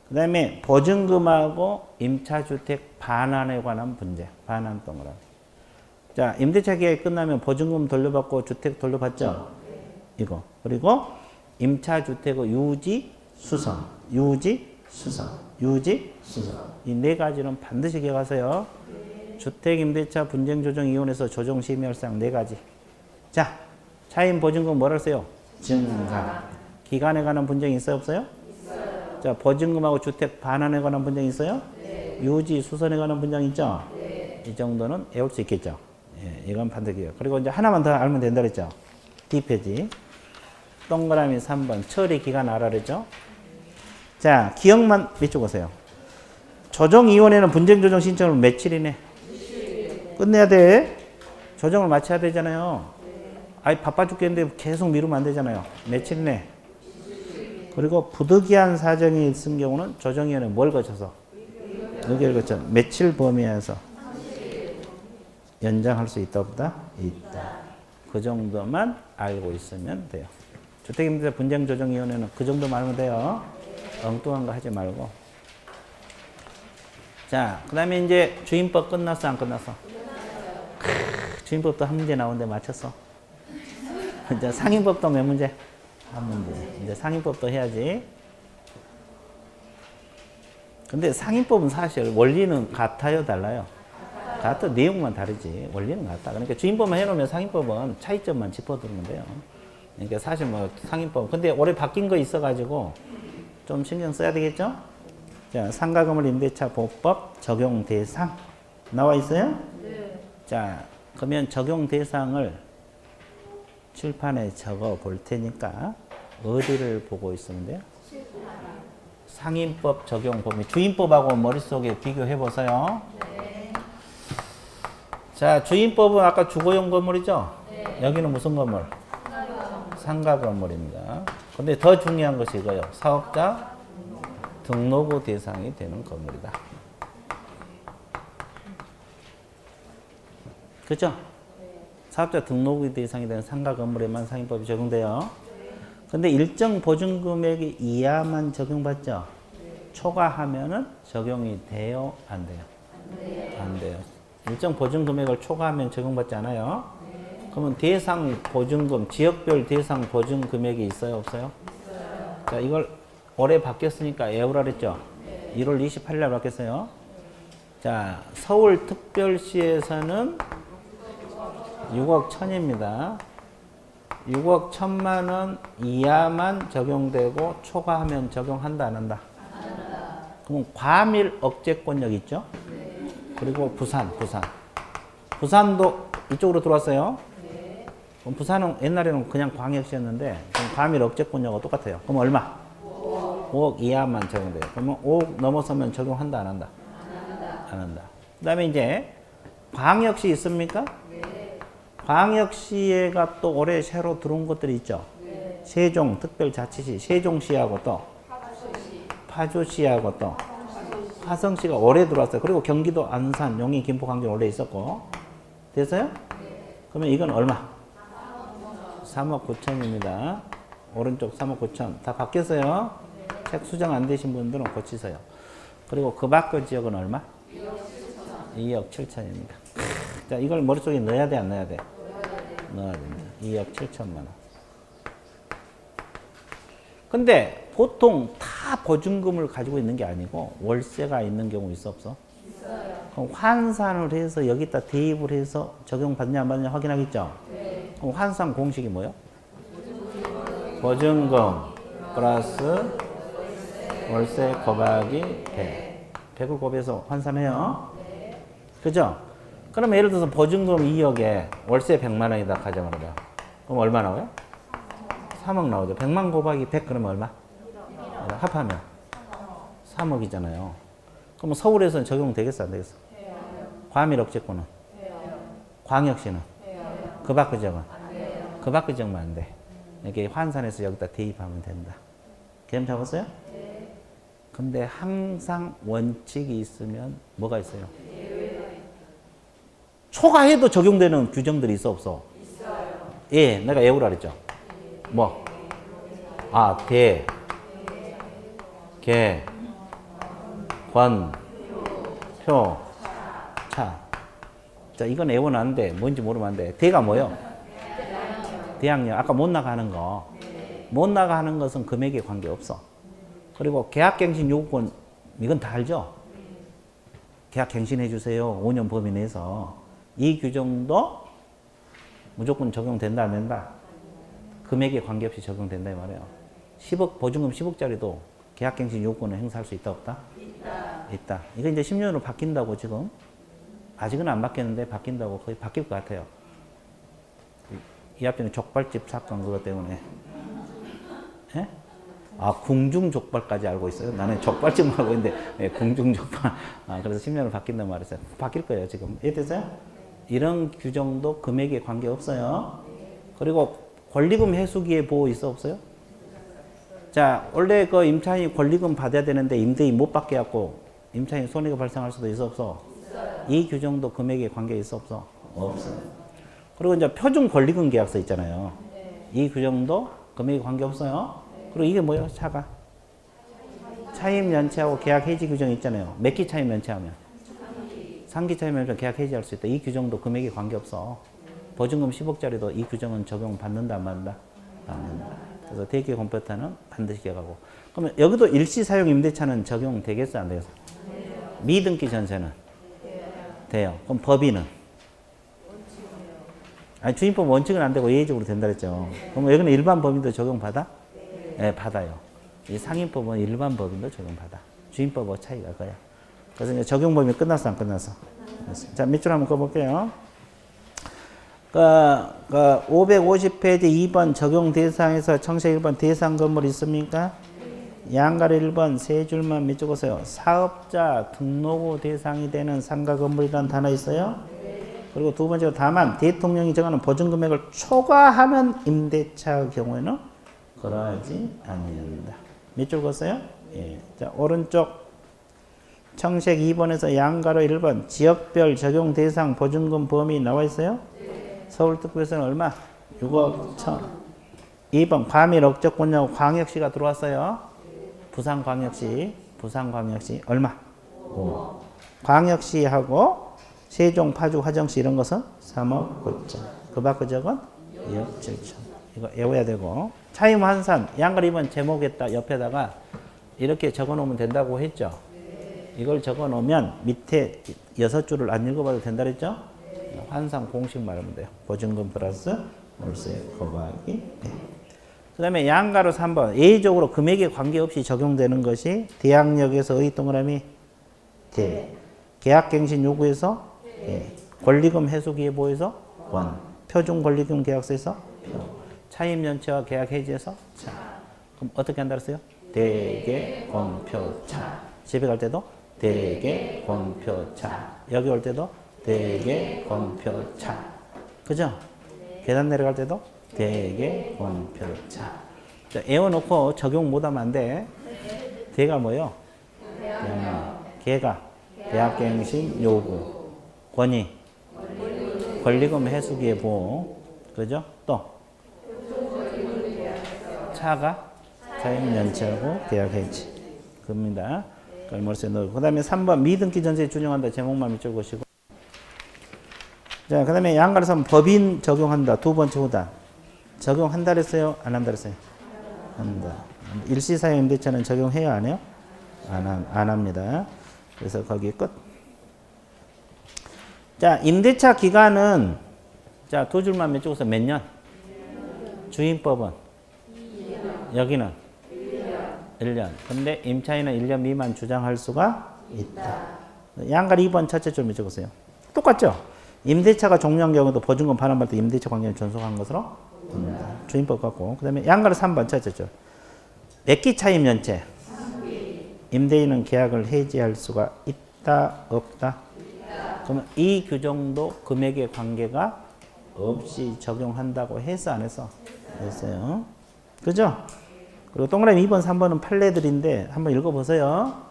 그 다음에 보증금하고 임차주택 반환에 관한 분쟁. 반환 동그라미. 자, 임대차 계약이 끝나면 보증금 돌려받고 주택 돌려받죠? 이거. 그리고 임차주택의 유지, 수선. 이 4가지는 반드시 기억하세요. 주택임대차 분쟁조정위원회에서 조정심의할 사항 4가지. 자, 차임 보증금 뭐라 써요? 증감. 기간에 관한 분쟁이 있어요, 없어요? 있어요. 자, 보증금하고 주택 반환에 관한 분쟁이 있어요? 네. 유지, 수선에 관한 분쟁이 있죠? 네. 이 정도는 외울 수 있겠죠? 네. 예, 이건 판독이에요. 그리고 이제 하나만 더 알면 된다 그랬죠. D페이지. 동그라미 3번. 처리 기간 알아 그랬죠. 자, 기억만 밑쪽 오세요. 조정위원회는 분쟁조정 신청을 며칠이네? 끝내야 돼. 조정을 마쳐야 되잖아요. 아이 바빠 죽겠는데 계속 미루면 안 되잖아요. 며칠이네? 그리고 부득이한 사정이 있은 경우는 조정위원회 뭘 거쳐서? 의결 거쳐 며칠 범위에서 연장할 수 있다 없다? 있다. 그 정도만 알고 있으면 돼요. 주택임대 분쟁조정위원회는 그 정도만 알면 돼요. 엉뚱한 거 하지 말고. 자, 그 다음에 이제 주임법 끝났어 안 끝났어? 주임법도 한 문제 나오는데 맞췄어. 이제 상임법도 몇 문제? 한 문제. 이제 상임법도 해야지. 근데 상임법은 사실 원리는 같아요, 달라요? 같아. 내용만 다르지. 원리는 같다. 그러니까 주임법만 해놓으면 상임법은 차이점만 짚어두면 돼요. 그러니까 사실 뭐 상임법. 근데 올해 바뀐 거 있어가지고 좀 신경 써야 되겠죠? 자, 상가건물 임대차 보호법 적용 대상 나와 있어요? 네. 자, 그러면 적용 대상을 칠판에 적어 볼 테니까 어디를 보고 있으면 돼요? 상임법 적용 범위. 주임법하고 머릿속에 비교해 보세요. 네. 자, 주임법은 아까 주거용 건물이죠? 네. 여기는 무슨 건물? 상가 건물입니다. 근데 더 중요한 것이 이거예요. 사업자 등록부 대상이 되는 건물이다. 그죠? 사업자 등록부 대상이 되는 상가 건물에만 상임법이 적용돼요. 근데 일정 보증 금액이 이하만 적용받죠? 초과하면은 적용이 돼요? 안 돼요? 안 돼요. 일정 보증 금액을 초과하면 적용받지 않아요? 그러면 대상 보증금, 지역별 대상 보증 금액이 있어요? 없어요? 있어요. 자, 이걸 올해 바뀌었으니까 에우라 그랬죠? 1월 28일 날 바뀌었어요. 자, 서울특별시에서는 6억 1천입니다. 6억 1천만 원 이하만 적용되고 초과하면 적용한다 안 한다? 안 한다. 그럼 과밀 억제권력 있죠? 네. 그리고 부산도 이쪽으로 들어왔어요. 네. 그럼 부산은 옛날에는 그냥 광역시였는데 과밀 억제권력과 똑같아요. 그럼 얼마? 5억 이하만 적용돼요. 그러면 5억 넘어서면 적용한다 안 한다? 안 한다. 그 다음에 이제 광역시 있습니까? 광역시에가 또 올해 새로 들어온 것들이 있죠. 네. 세종특별자치시, 세종시하고 또 파주시하고 또 화성시가 올해 들어왔어요. 그리고 경기도 안산, 용인, 김포, 광주 원래 있었고. 됐어요? 네. 그러면 이건 얼마? 3억 9천입니다. 오른쪽 3억 9천. 다 바뀌었어요. 네. 책 수정 안 되신 분들은 고치세요. 그리고 그 밖의 지역은 얼마? 2억 7천입니다. 자, 이걸 머릿속에 넣어야 돼, 안 넣어야 돼? 넣어야 됩니다. 2억 7천만 원. 근데 보통 다 보증금을 가지고 있는 게 아니고 월세가 있는 경우 있어, 없어? 있어요. 그럼 환산을 해서 여기다 대입을 해서 적용받냐 안 받냐 확인하겠죠? 네. 그럼 환산 공식이 뭐예요? 보증금 플러스 월세 곱하기 100. 100을 곱해서 환산해요. 네. 그죠? 그럼 예를 들어서 보증금 2억에 월세 100만 원이다 가정하라. 그럼 얼마 나와요? 3억 나오죠. 100만 곱하기 100 그러면 얼마? 합하면 3억이잖아요. 그럼 서울에서는 적용되겠어 안 되겠어? 과밀 억제권은? 광역시는? 그 밖의 지역은? 그 밖의 지역만 안 돼. 이렇게 환산해서 여기다 대입하면 된다. 개념 잡았어요? 근데 항상 원칙이 있으면 뭐가 있어요? 초과해도 적용되는 규정들이 있어 없어? 있어요. 예, 내가 예우라 그랬죠. 뭐? 아, 대, 개, 권, 표, 차. 자, 이건 애원하는데 뭔지 모르면 안 돼. 대가 뭐요? 대항력. 아까 못 나가는 거. 못 나가는 것은 금액에 관계없어. 그리고 계약갱신 요구권 이건 다 알죠? 계약갱신해 주세요. 5년 범위 내에서. 이 규정도 무조건 적용된다 안 된다? 금액에 관계없이 적용된다 이 말이에요. 10억 보증금 10억짜리도 계약갱신 요건을 행사할 수 있다 없다? 있다. 있다. 이거 이제 10년으로 바뀐다고 지금 아직은 안 바뀌었는데 바뀐다고 거의 바뀔 것 같아요. 이 앞에는 족발집 사건 그것 때문에. 예? 아, 궁중족발까지 알고 있어요. 나는 족발집만 알고 있는데, 예, 궁중족발. 아, 그래서 10년을 바뀐단 말이었어요. 바뀔 거예요, 지금. 이해되세요? 이런 규정도 금액에 관계없어요. 그리고 권리금 회수기에 보호 있어, 없어요? 자, 원래 그 임차인이 권리금 받아야 되는데 임대인 못 받게 해갖고 임차인 손해가 발생할 수도 있어, 없어? 이 규정도 금액에 관계 있어, 없어? 없어요. 그리고 이제 표준 권리금 계약서 있잖아요. 이 규정도 금액에 관계 없어요. 그리고 이게 뭐예요? 차가. 차임 연체하고 계약 해지 규정 있잖아요. 몇 기 차임 연체하면? 3기 차임 연체 계약 해지할 수 있다. 이 규정도 금액에 관계 없어. 보증금 10억짜리도 이 규정은 적용받는다, 안 받는다? 받는다. 그래서 대기 컴퓨터는 반드시 기억하고. 그러면 여기도 일시 사용 임대차는 적용되겠어, 안 되겠어? 미등기 전세는? 돼요. 그럼 법인은? 아니, 주임법 원칙은 안 되고 예외적으로 된다 그랬죠. 그럼 여기는 일반 법인도 적용받아? 네, 받아요. 이 상임법은 일반 법인도 적용받아. 주임법과 차이가 그거야. 그래서 이제 적용 범위 끝났어, 안 끝났어? 자, 밑줄 한번 꺼볼게요. 550페이지 2번 적용 대상에서 청색 1번 대상 건물 있습니까? 양가로 1번 세 줄만 밑줄 그으세요. 사업자 등록후 대상이 되는 상가 건물이라는 단어 있어요? 그리고 두 번째로 다만 대통령이 정하는 보증금액을 초과하는 임대차의 경우에는 그러하지 않는다. 밑줄 그었어요? 예. 자, 오른쪽 청색 2번에서 양가로 1번 지역별 적용 대상 보증금 범위 나와 있어요? 서울특별시는 얼마? 6억 1천. 2번 과밀 억적분야고 광역시가 들어왔어요. 부산광역시 얼마? 5억. 광역시하고 세종, 파주, 화정시 이런 것은 3억 9천. 그 밖의 적은 2억 7천. 이거 외워야 되고. 차임 환산 양가로 2번 제목에다 옆에다가 이렇게 적어 놓으면 된다고 했죠. 이걸 적어 놓으면 밑에 6줄을 안 읽어봐도 된다 그랬죠? 환산 공식 말하면 돼요. 보증금 플러스 월세 곱하기. 그 다음에 양가로 3번 예외적으로 금액에 관계없이 적용되는 것이 대항력에서 의 동그라미 대. 계약갱신 요구에서 대. 권리금 해소기회보에서 원. 표준 권리금 계약서에서 표. 차임 연체와 계약 해지에서 차. 그럼 어떻게 한다 그랬어요? 대개 권표차. 집에 갈 때도 대개 권표차. 여기 올 때도 대개 권표차. 그죠? 계단 내려갈 때도 대개 권표차. 자, 외워놓고 적용 못하면 안 돼. 대가 뭐요? 개가 계약갱신 요구. 권이 권리금 해수기의 보호. 그죠? 또 차가 차임 연체하고 계약 해지. 그겁니다. 그 다음에 3번 미등기 전세에 준용한다. 제목만 밑줄 그으시고. 자, 그 다음에 양가로 3번 법인 적용한다. 두 번째 호단. 적용한다 그랬어요? 안 한다 그랬어요? 한다. 일시사용 임대차는 적용해요? 안 해요? 안 합니다. 그래서 거기 끝. 자, 임대차 기간은 자, 두 줄만 밑줄 그어서 몇 년? 주임법은? 여기는? 1년. 근데 임차인은 1년 미만 주장할 수가 있다. 양가로 2번 첫째 줄 밑줄 그으세요. 똑같죠? 임대차가 종료한 경우도 보증금 반환받을 때 임대차 관계는 존속한 것으로 봅니다. 주임법 같고. 그 다음에 양가로 3번 첫째 줄. 몇 기 차임 연체? 임대인은 계약을 해지할 수가 있다, 없다? 그러면 이 규정도 금액의 관계가 없이 적용한다고 해서 안 했어? 했어요. 그죠? 그리고 동그라미 2번, 3번은 판례들인데 한번 읽어보세요.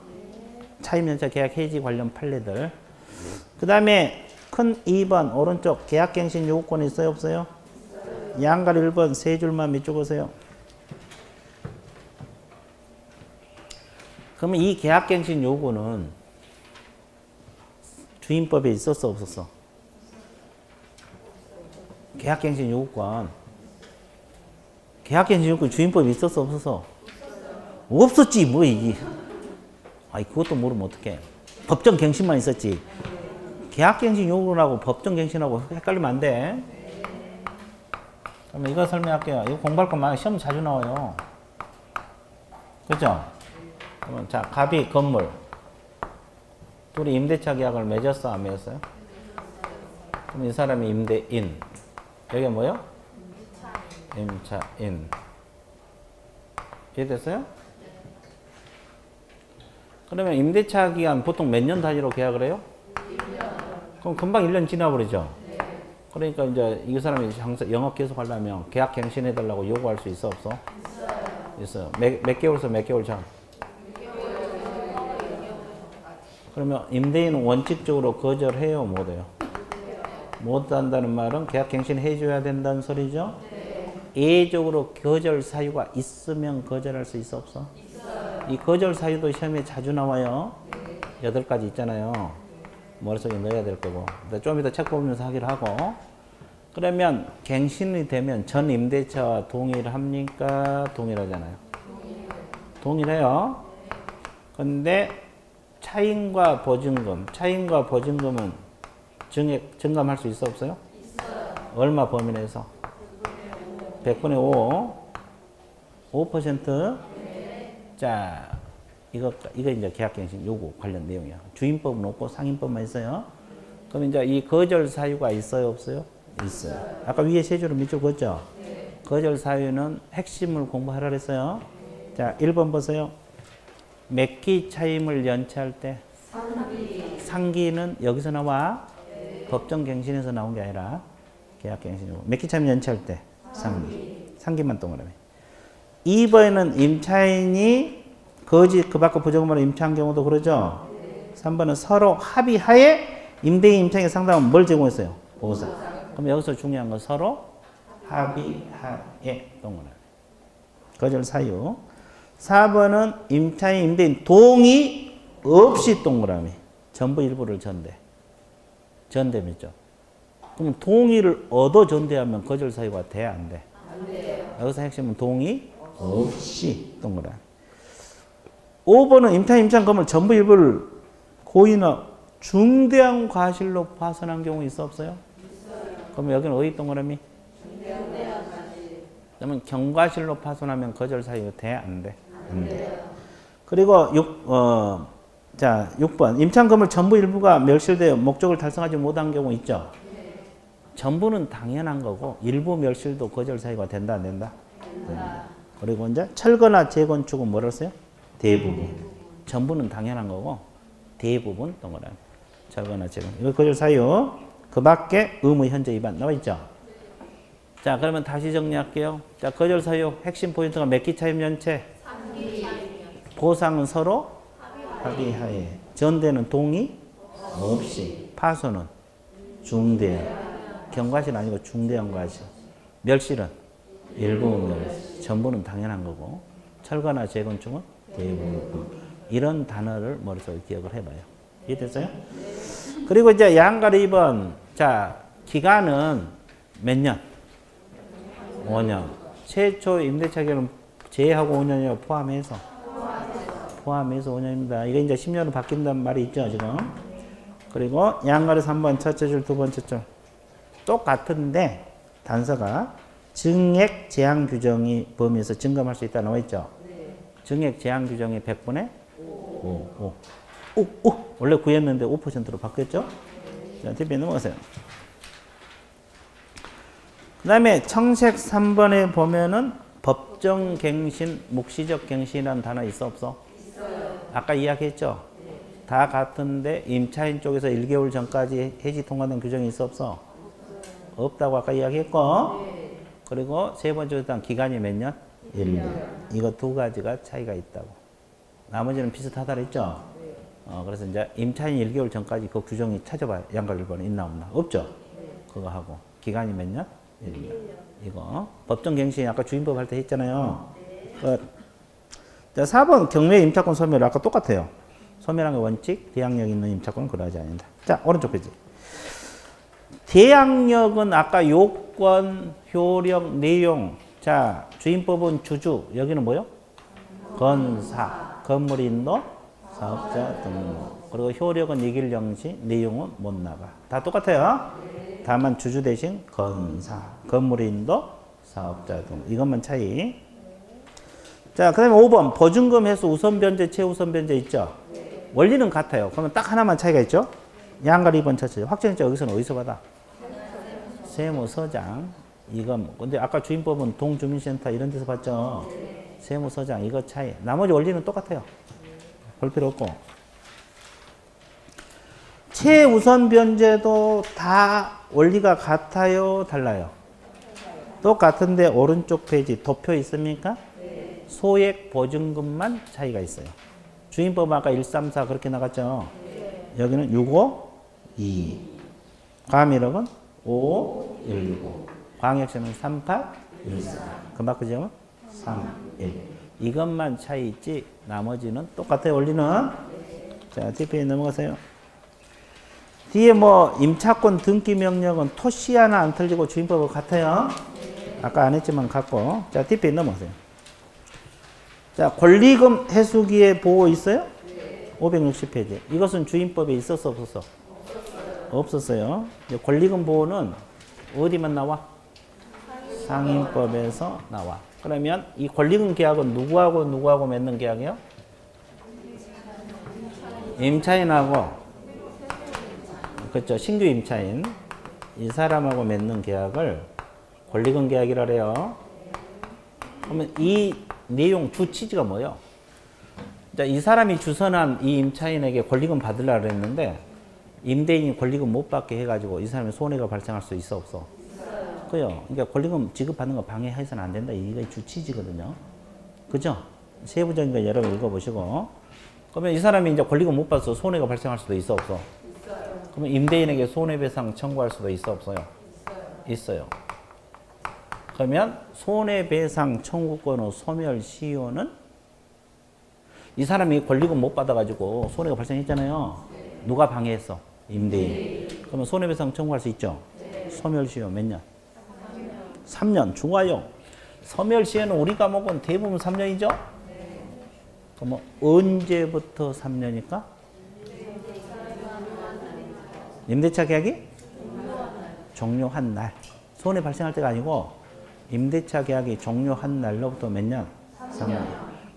차임 연체 계약 해지 관련 판례들. 그 다음에 큰 2번 오른쪽 계약갱신 요구권 있어요, 없어요? 양가로 1번 세 줄만 밑줄 그으세요. 그러면 이 계약갱신 요구는 주임법에 있었어, 없었어? 계약갱신 요구권. 계약갱신 요구권 주임법에 있었어, 없었어? 없었지, 뭐 이게. 아니, 그것도 모르면 어떡해. 법정갱신만 있었지. 계약갱신 요구하고 법정갱신하고 헷갈리면 안 돼. 그러면 이거 설명할게요. 이거 공부할 거 많아요. 시험 자주 나와요. 그죠? 그러면 자, 갑이 건물. 둘이 임대차 계약을 맺었어, 안 맺었어요? 그럼 이 사람이 임대인. 여기가 뭐요? 임차인. 이해됐어요? 그러면 임대차 기간 보통 몇 년 단위로 계약을 해요? 1년. 그럼 금방 1년 지나버리죠? 네. 그러니까 이제 이 사람이 영업 계속 하려면 계약 갱신해달라고 요구할 수 있어, 없어? 있어요. 몇 개월에서 몇 개월 전? 그러면 임대인은 원칙적으로 거절해요, 못해요? 못한다는 말은 계약 갱신 해줘야 된다는 소리죠? 예외적으로 거절 사유가 있으면 거절할 수 있어, 없어? 이 거절 사유도 시험에 자주 나와요. 8가지 있잖아요. 머릿속에 넣어야 될 거고. 좀 이따 책 보면서 하기로 하고. 그러면 갱신이 되면 전 임대차와 동일합니까? 동일하잖아요. 동일해요. 근데 차임과 보증금은 증감할 수 있어, 없어요? 있어요. 얼마 범위 내에서? 100분의 5. 5%? 자, 이거 이제 계약갱신 요구 관련 내용이야. 주임법은 없고 상임법만 있어요. 그럼 이제 이 거절 사유가 있어요, 없어요? 있어요. 아까 위에 세 줄은 밑줄 그었죠? 네. 거절 사유는 핵심을 공부하라 그랬어요. 자, 1번 보세요. 몇 기 차임을 연체할 때? 상기는 여기서 나와? 네. 법정갱신에서 나온 게 아니라 계약갱신이고. 몇 기 차임 연체할 때? 상기만 동그라미. 2번에는 임차인이 거짓 그 밖에 부정으로 임차한 경우도 그러죠. 3번은 서로 합의하에 임대인 임차인에게 상담은 뭘 제공했어요? 보고서. 그럼 여기서 중요한 건 서로 합의하에 동그라미. 거절 사유. 4번은 임차인 임대인 동의 없이 동그라미. 전부 일부를 전대. 전대했죠. 그럼 동의를 얻어 전대하면 거절 사유가 돼, 안 돼? 안 돼요. 여기서 핵심은 동의 없이 동그라미. 5번은 임차인 건물 전부 일부를 고의나 중대한 과실로 파손한 경우 있어, 없어요? 있어요. 그럼 여기는 어디 동그라미? 중대한 과실. 그러면 경과실로 파손하면 거절 사유 돼, 안 돼? 안 돼요. 그리고 6번 임차인 건물 전부 일부가 멸실되어 목적을 달성하지 못한 경우 있죠? 전부는 당연한 거고 일부 멸실도 거절 사유가 된다, 안 된다? 된다. 그리고 이제 철거나 재건축은 뭐라 했어요? 대부분. 전부는 당연한 거고 대부분 동그라미. 철거나 재건. 이거 거절 사유. 그 밖에 의무 현재 위반 나와 있죠? 자, 그러면 다시 정리할게요. 자, 거절 사유 핵심 포인트가 몇 기 차임 연체? 3기. 보상은 서로 합의하에. 전대는 동의 없이. 파손은 중대한. 경과실 아니고 중대한 과실. 멸실은 일부 멸실. 전부는 당연한 거고 철거나 재건축은 대부분. 이런 단어를 머릿속에 기억을 해봐요. 이해됐어요? 그리고 이제 양가리 2번. 자, 기간은 몇 년? 5년. 최초 임대차 기간은 제외하고 5년이요? 포함해서? 포함해서 5년입니다. 이게 이제 10년으로 바뀐다는 말이 있죠, 지금. 그리고 양가리 3번 첫째 줄 두 번째 줄. 똑같은데 단서가 증액 제한 규정이 범위에서 증감할 수 있다 나와 있죠. 네. 증액 제한 규정이 100분의 5. 원래 구했는데 5%로 바뀌었죠. 네. 자, TV에 넘어가세요. 그 다음에 청색 3번에 보면은 법정갱신, 묵시적 갱신이라는 단어 있어, 없어? 있어요. 아까 이야기했죠. 네. 다 같은데 임차인 쪽에서 1개월 전까지 해지 통과된 규정이 있어, 없어? 없다고 아까 이야기했고. 네. 그리고 세 번째 일단 기간이 몇 년? 1년. 이거 두 가지가 차이가 있다고. 나머지는 비슷하다 그랬죠? 네. 그래서 이제 임차인 1개월 전까지 그 규정이 찾아봐요. 양가 1번에 있나 없나? 없죠? 네. 그거 하고. 기간이 몇 년? 1년. 이거. 법정갱신 아까 주임법 할 때 했잖아요. 네. 자, 4번 경매 임차권 소멸 아까 똑같아요. 소멸한 게 원칙, 대항력 있는 임차권은 그러하지 않는다. 자, 오른쪽 페이지. 대항력은 아까 요건, 효력, 내용. 자, 주임법은 주주. 여기는 뭐요? 건사. 건물 인도, 사업자 등록. 그리고 효력은 이길 영시, 내용은 못 나가. 다 똑같아요. 다만 주주 대신 건사. 건물 인도, 사업자 등록. 이것만 차이. 자, 그 다음에 5번. 보증금 회수 우선 변제, 최우선 변제 있죠? 원리는 같아요. 그러면 딱 하나만 차이가 있죠? 양갈 2번 첫째. 확정일자 여기서는 어디서 받아? 세무서장. 이건 근데 아까 주임법은 동주민센터 이런 데서 봤죠. 세무서장 이거 차이. 나머지 원리는 똑같아요. 볼 필요 없고. 최우선 변제도 다 원리가 같아요, 달라요? 똑같은데 오른쪽 페이지 도표 있습니까? 소액 보증금만 차이가 있어요. 주임법 아까 134 그렇게 나갔죠? 여기는 65, 2. 과밀억은 5, 19. 광역시는 38, 14. 금방 그죠? 3, 1. 이것만 차이 있지 나머지는 똑같아요. 원리는. 자, 뒤에 넘어가세요. 뒤에 뭐 임차권 등기 명령은 토시 하나 안 틀리고 주임법은 같아요. 아까 안 했지만 같고. 자, 뒤에 넘어가세요. 자, 권리금 해수기의 보호 있어요? 560페이지. 이것은 주임법에 있었어, 없었어? 없었어요. 권리금 보호는 어디만 나와? 상임법에서 나와. 그러면 이 권리금 계약은 누구하고 맺는 계약이에요? 임차인하고, 그렇죠. 신규 임차인. 이 사람하고 맺는 계약을 권리금 계약이라 그래요. 그러면 이 내용 주 취지가 뭐예요? 자, 이 사람이 주선한 이 임차인에게 권리금 받으려고 했는데 임대인이 권리금 못 받게 해가지고 이 사람의 손해가 발생할 수 있어, 없어? 그요. 그러니까 권리금 지급받는 거 방해해서는 안 된다. 이게 주 취지거든요. 그죠? 세부적인 거 여러분 읽어보시고. 그러면 이 사람이 이제 권리금 못 받아서 손해가 발생할 수도 있어, 없어? 그러면 임대인에게 손해배상 청구할 수도 있어, 없어요? 있어요. 그러면 손해배상 청구권의 소멸시효는 이 사람이 권리금 못 받아가지고 손해가 발생했잖아요. 누가 방해했어? 임대인. 그러면 손해배상 청구할 수 있죠? 소멸시효 몇 년? 3년. 좋아요. 소멸시효는 우리 과목은 대부분 3년이죠? 그러면 언제부터 3년일까? 임대차 계약이? 종료한 날. 손해 발생할 때가 아니고 임대차 계약이 종료한 날로부터 몇 년? 3년.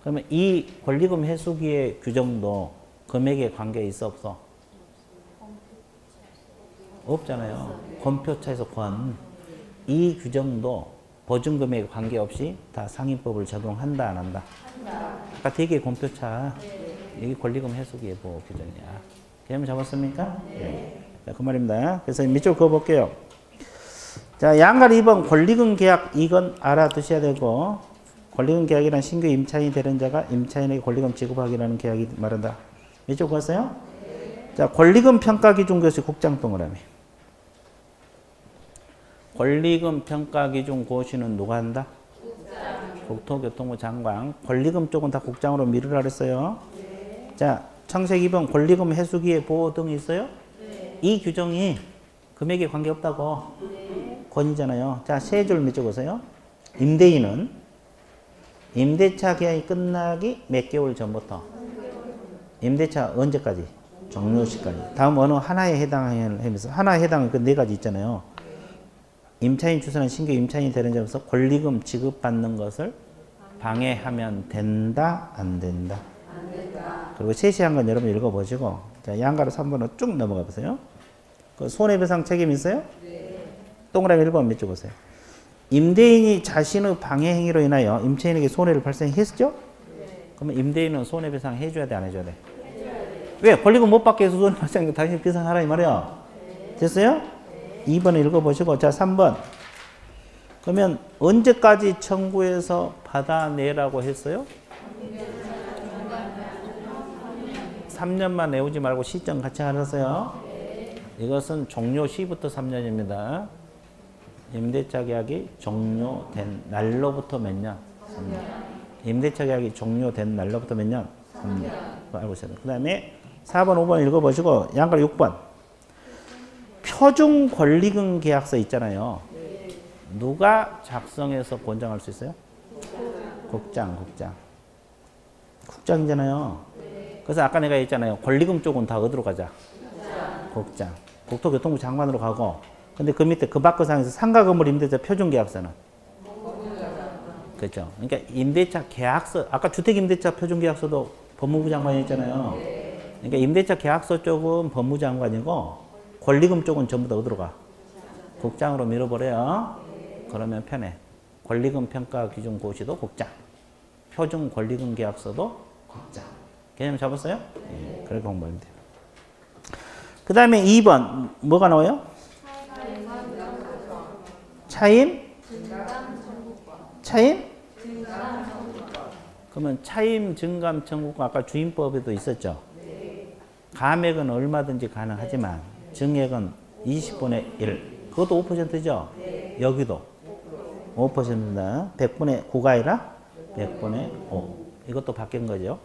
그러면 이 권리금 해수기의 규정도 금액에 관계 있어, 없어? 없잖아요. 권표차에서 권. 이 규정도 보증금액에 관계없이 다 상임법을 적용한다, 안 한다? 아까 되게 권표차. 이게 권리금 해수기의 보호 규정이야. 개념 잡았습니까? 네. 자, 그 말입니다. 그래서 밑줄 그어볼게요. 자, 양갈 2번 권리금 계약 이건 알아두셔야 되고, 권리금 계약이란 신규 임차인이 되는 자가 임차인에게 권리금 지급하기라는 계약이 말한다. 밑줄 그었어요? 자, 권리금 평가 기준 고시 국장 동그라미. 권리금 평가 기준 고시는 누가 한다? 국토교통부 장관. 권리금 쪽은 다 국장으로 미루라 그랬어요. 자, 청색 2번 권리금 해수기의 보호 등이 있어요? 이 규정이 금액에 관계없다고. 권이잖아요. 자, 세 줄 밑줄 보세요. 임대인은 임대차 계약이 끝나기 몇 개월 전부터? 임대차 언제까지? 종료시까지. 다음 어느 하나에 해당하면서 하나에 해당은 그 네 가지 있잖아요. 임차인 주선한 신규 임차인이 되는 점에서 권리금 지급받는 것을 방해하면 된다, 안 된다? 안 된다. 그리고 세시한 건 여러분 읽어보시고, 자, 양가로 3번으로 쭉 넘어가 보세요. 그 손해배상 책임 있어요? 네. 동그라미 1번 밑줄 보세요. 임대인이 자신의 방해 행위로 인하여 임차인에게 손해를 발생했죠? 네. 그러면 임대인은 손해배상 해줘야 돼, 안 해줘야 돼? 해줘야 돼. 왜? 권리금 못 받게 해서 손해 발생한 당신 배상하라 이 말이야. 네. 됐어요? 네. 2번 읽어보시고, 자, 3번. 그러면 언제까지 청구해서 받아내라고 했어요? 3년만 내오지 말고 시점 같이 알았어요? 이것은 종료 시부터 3년입니다. 임대차 계약이 종료된 날로부터 몇 년? 3년. 임대차 계약이 종료된 날로부터 몇 년? 3년. 알고 있어요. 그 다음에 4번, 5번 읽어보시고, 양갈 6번. 표준 권리금 계약서 있잖아요. 누가 작성해서 권장할 수 있어요? 국장. 국장이잖아요. 그래서 아까 내가 했잖아요. 권리금 쪽은 다 어디로 가자? 국장. 국토교통부 장관으로 가고, 근데 그 밑에 그 바꿔상에서 상가 건물 임대차 표준 계약서는? 그렇죠. 그러니까 임대차 계약서, 아까 주택 임대차 표준 계약서도 법무부 장관이 했잖아요. 그러니까 임대차 계약서 쪽은 법무부 장관이고, 권리금 쪽은 전부 다 어디로 가? 국장으로 밀어버려요. 그러면 편해. 권리금 평가 기준 고시도 국장. 표준 권리금 계약서도 국장. 개념 잡았어요? 예, 그렇게 공부하면 돼요. 그 다음에 2번 뭐가 나와요? 차임? 차임? 그러면 차임 증감 청구가 아까 주임법에도 있었죠? 감액은 얼마든지 가능하지만 증액은 20분의 1. 그것도 5%죠? 여기도 5%다. 100분의 9가 아니라 100분의 5. 이것도 바뀐 거죠?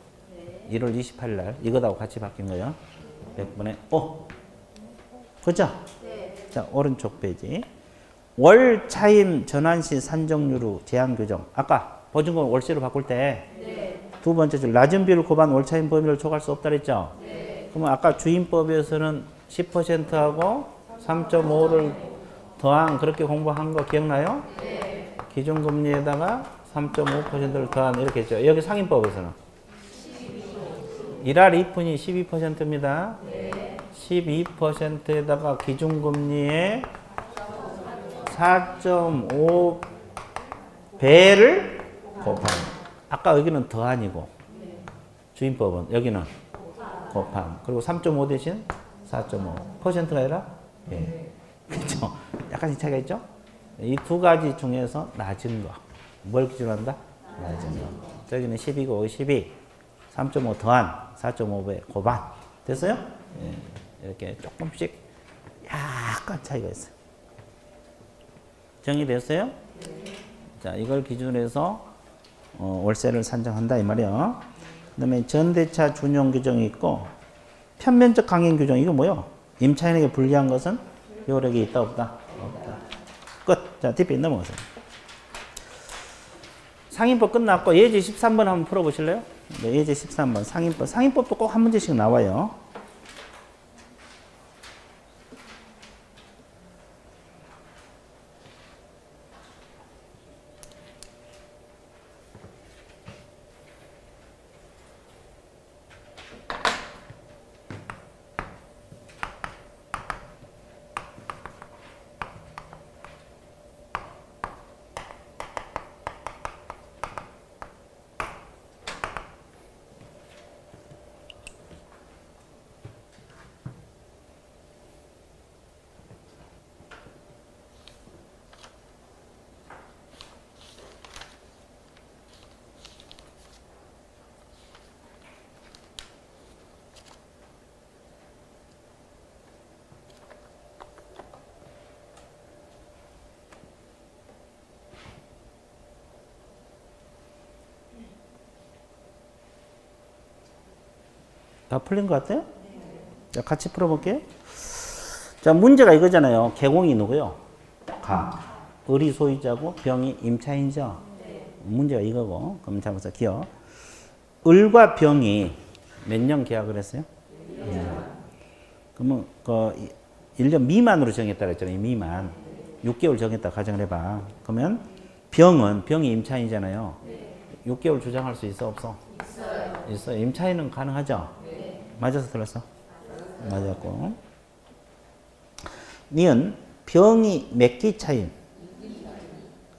1월 28일 날 이거하고 같이 바뀐 거예요. 100분의 5. 그죠? 자, 오른쪽 페이지. 월 차임 전환시 산정률 제한 규정. 아까 보증금 월세로 바꿀 때 두 번째 줄 낮은 비율 고반 월 차임 범위를 초과할 수 없다 그랬죠? 그러면 아까 주임법에서는 10%하고 3.5를 더한 그렇게 공부한 거 기억나요? 기준금리에다가 3.5%를 더한 이렇게 했죠. 여기 상임법에서는 1할 2푼이 12%입니다. 12%에다가 기준금리에 4.5배를 곱하는. 아까 여기는 더한이고 주임법은 여기는 곱함. 그리고 3.5 대신 4.5%가 아니라 예. 그렇죠. 약간씩 차이가 있죠. 이 두 가지 중에서 낮은 거. 뭘 기준한다? 낮은 거. 저기는 10이고 12. 3.5 더한 4.5배 고반. 됐어요? 예. 이렇게 조금씩 약간 차이가 있어요. 정리됐어요? 자, 이걸 기준으로 해서 월세를 산정한다 이 말이야. 그 다음에 전대차 준용 규정이 있고 편면적 강행 규정. 이거 뭐요? 임차인에게 불리한 것은 효력이 있다 없다? 없다. 끝. 자, 뒷페이지 넘어가세요. 상임법 끝났고 예제 13번 한번 풀어보실래요? 네, 예제 13번 상임법. 상임법도 꼭 한 문제씩 나와요. 다 풀린 것 같아요? 자, 같이 풀어볼게요. 자, 문제가 이거잖아요. 개공이 누구요? 가. 을이 소유자고 병이 임차인이죠? 문제가 이거고. 그럼 잡아서 기억. 을과 병이 몇 년 계약을 했어요? 그러면 그 1년 미만으로 정했다 그랬잖아요. 미만. 6개월 정했다 가정을 해봐. 그러면 병이 임차인이잖아요. 6개월 주장할 수 있어 없어? 있어요. 임차인은 가능하죠? 맞아서 틀렸어? 맞았고. 니은 병이 몇 기 차임?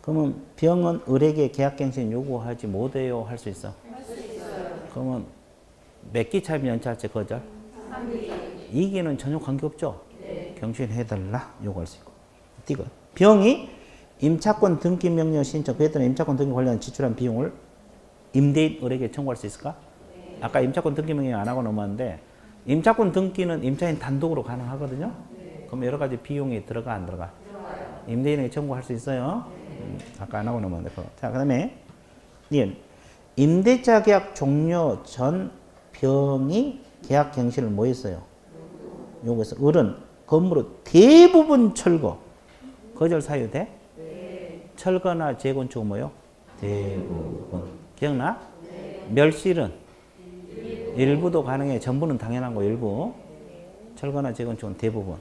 그러면 병은 을에게 계약갱신 요구하지 못해요 할 수 있어? 할 수 있어요. 그러면 몇 기 차임 연차할지 거절? 3기. 2기는 전혀 관계없죠? 네. 갱신해달라 요구할 수 있고. 띠거. 병이 임차권 등기 명령 신청 그에 따른 임차권 등기 관련 지출한 비용을 임대인 을에게 청구할 수 있을까? 아까 임차권 등기 명령 안 하고 넘어왔는데 임차권 등기는 임차인 단독으로 가능하거든요. 그럼 여러 가지 비용이 들어가 안 들어가? 들어가요. 임대인에게 청구할 수 있어요. 아까 안 하고 넘어왔는데. 자, 그 다음에 임대차 계약 종료 전 병이 계약 갱신을 뭐 했어요? 요구해서 을은 건물의 대부분 철거 거절 사유돼? 네. 철거나 재건축은 뭐요? 대부분. 기억나? 네. 멸실은? 일부도 가능해. 전부는 당연한 거 일부. 철거나 재건축은 대부분.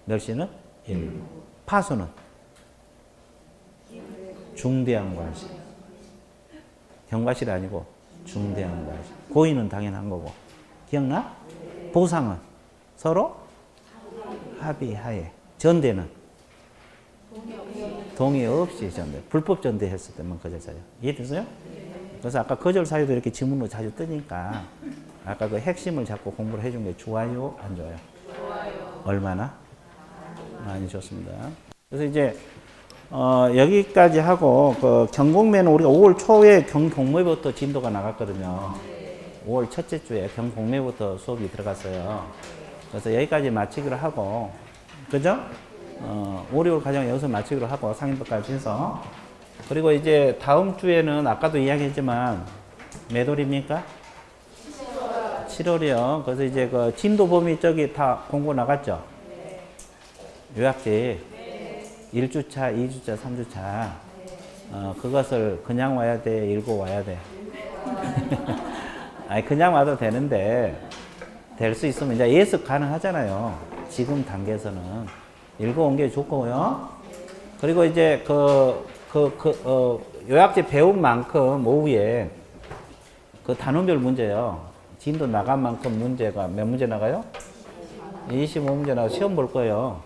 멸실은? 일부. 파손은? 중대한 과실. 경과실이 아니고 중대한 과실. 고의는 당연한 거고. 기억나? 보상은? 서로? 합의하에. 전대는? 동의 없이 전대. 불법 전대했을 때만 거절사유. 이해됐어요? 그래서 아까 거절사유도 이렇게 지문으로 자주 뜨니까 아까 그 핵심을 잡고 공부를 해준 게 좋아요? 안 좋아요? 좋아요. 얼마나? 많이 좋습니다. 그래서 이제 여기까지 하고 그 경공매는 우리가 5월 초에 경공매부터 진도가 나갔거든요. 5월 첫째 주에 경공매부터 수업이 들어갔어요. 그래서 여기까지 마치기로 하고, 그죠? 5, 6월 과정 여기서 마치기로 하고 상인법까지 해서, 그리고 이제 다음 주에는 아까도 이야기했지만 몇 월입니까? 7월이요. 그래서 이제 그 진도 범위 저기 다 공고 나갔죠? 요약지. 1주차, 2주차, 3주차. 그것을 그냥 와야 돼, 읽고 와야 돼. 아니, 그냥 와도 되는데, 될 수 있으면 이제 예습 가능하잖아요. 지금 단계에서는. 읽어온 게 좋고요. 그리고 이제 요약지 배운 만큼 오후에 그 단원별 문제요. 진도 나간 만큼 문제가 몇 문제 나가요? 25문제 나가 시험 볼 거예요.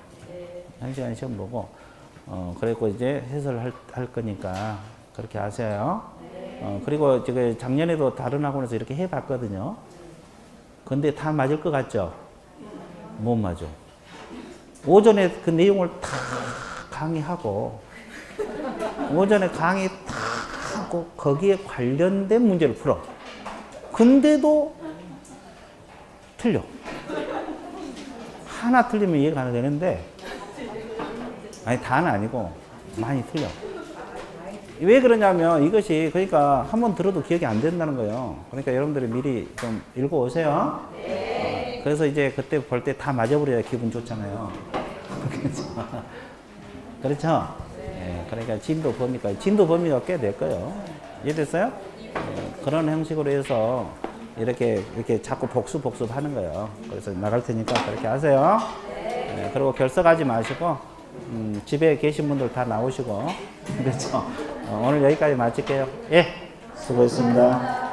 1시간 시험 보고. 그리고 이제 해설을 할 거니까 그렇게 하세요. 그리고 지금 작년에도 다른 학원에서 이렇게 해봤거든요. 근데 다 맞을 것 같죠? 못 맞아. 오전에 그 내용을 다 강의하고, 오전에 강의 다 하고, 거기에 관련된 문제를 풀어. 근데도 틀려. 하나 틀리면 이해가 안 되는데, 아니, 다는 아니고, 많이 틀려. 왜 그러냐면, 이것이, 그러니까, 한번 들어도 기억이 안 된다는 거예요. 그러니까 여러분들이 미리 좀 읽어 오세요. 그래서 이제 그때 볼 때 다 맞아버려야 기분 좋잖아요. 그렇죠? 네, 그러니까 진도 범위가 꽤 될 거예요. 이해됐어요? 그런 형식으로 해서 이렇게 자꾸 복습하는 거예요. 그래서 나갈 테니까 그렇게 하세요. 네, 그리고 결석하지 마시고, 집에 계신 분들 다 나오시고, 그렇죠? 오늘 여기까지 마칠게요. 예, 수고했습니다.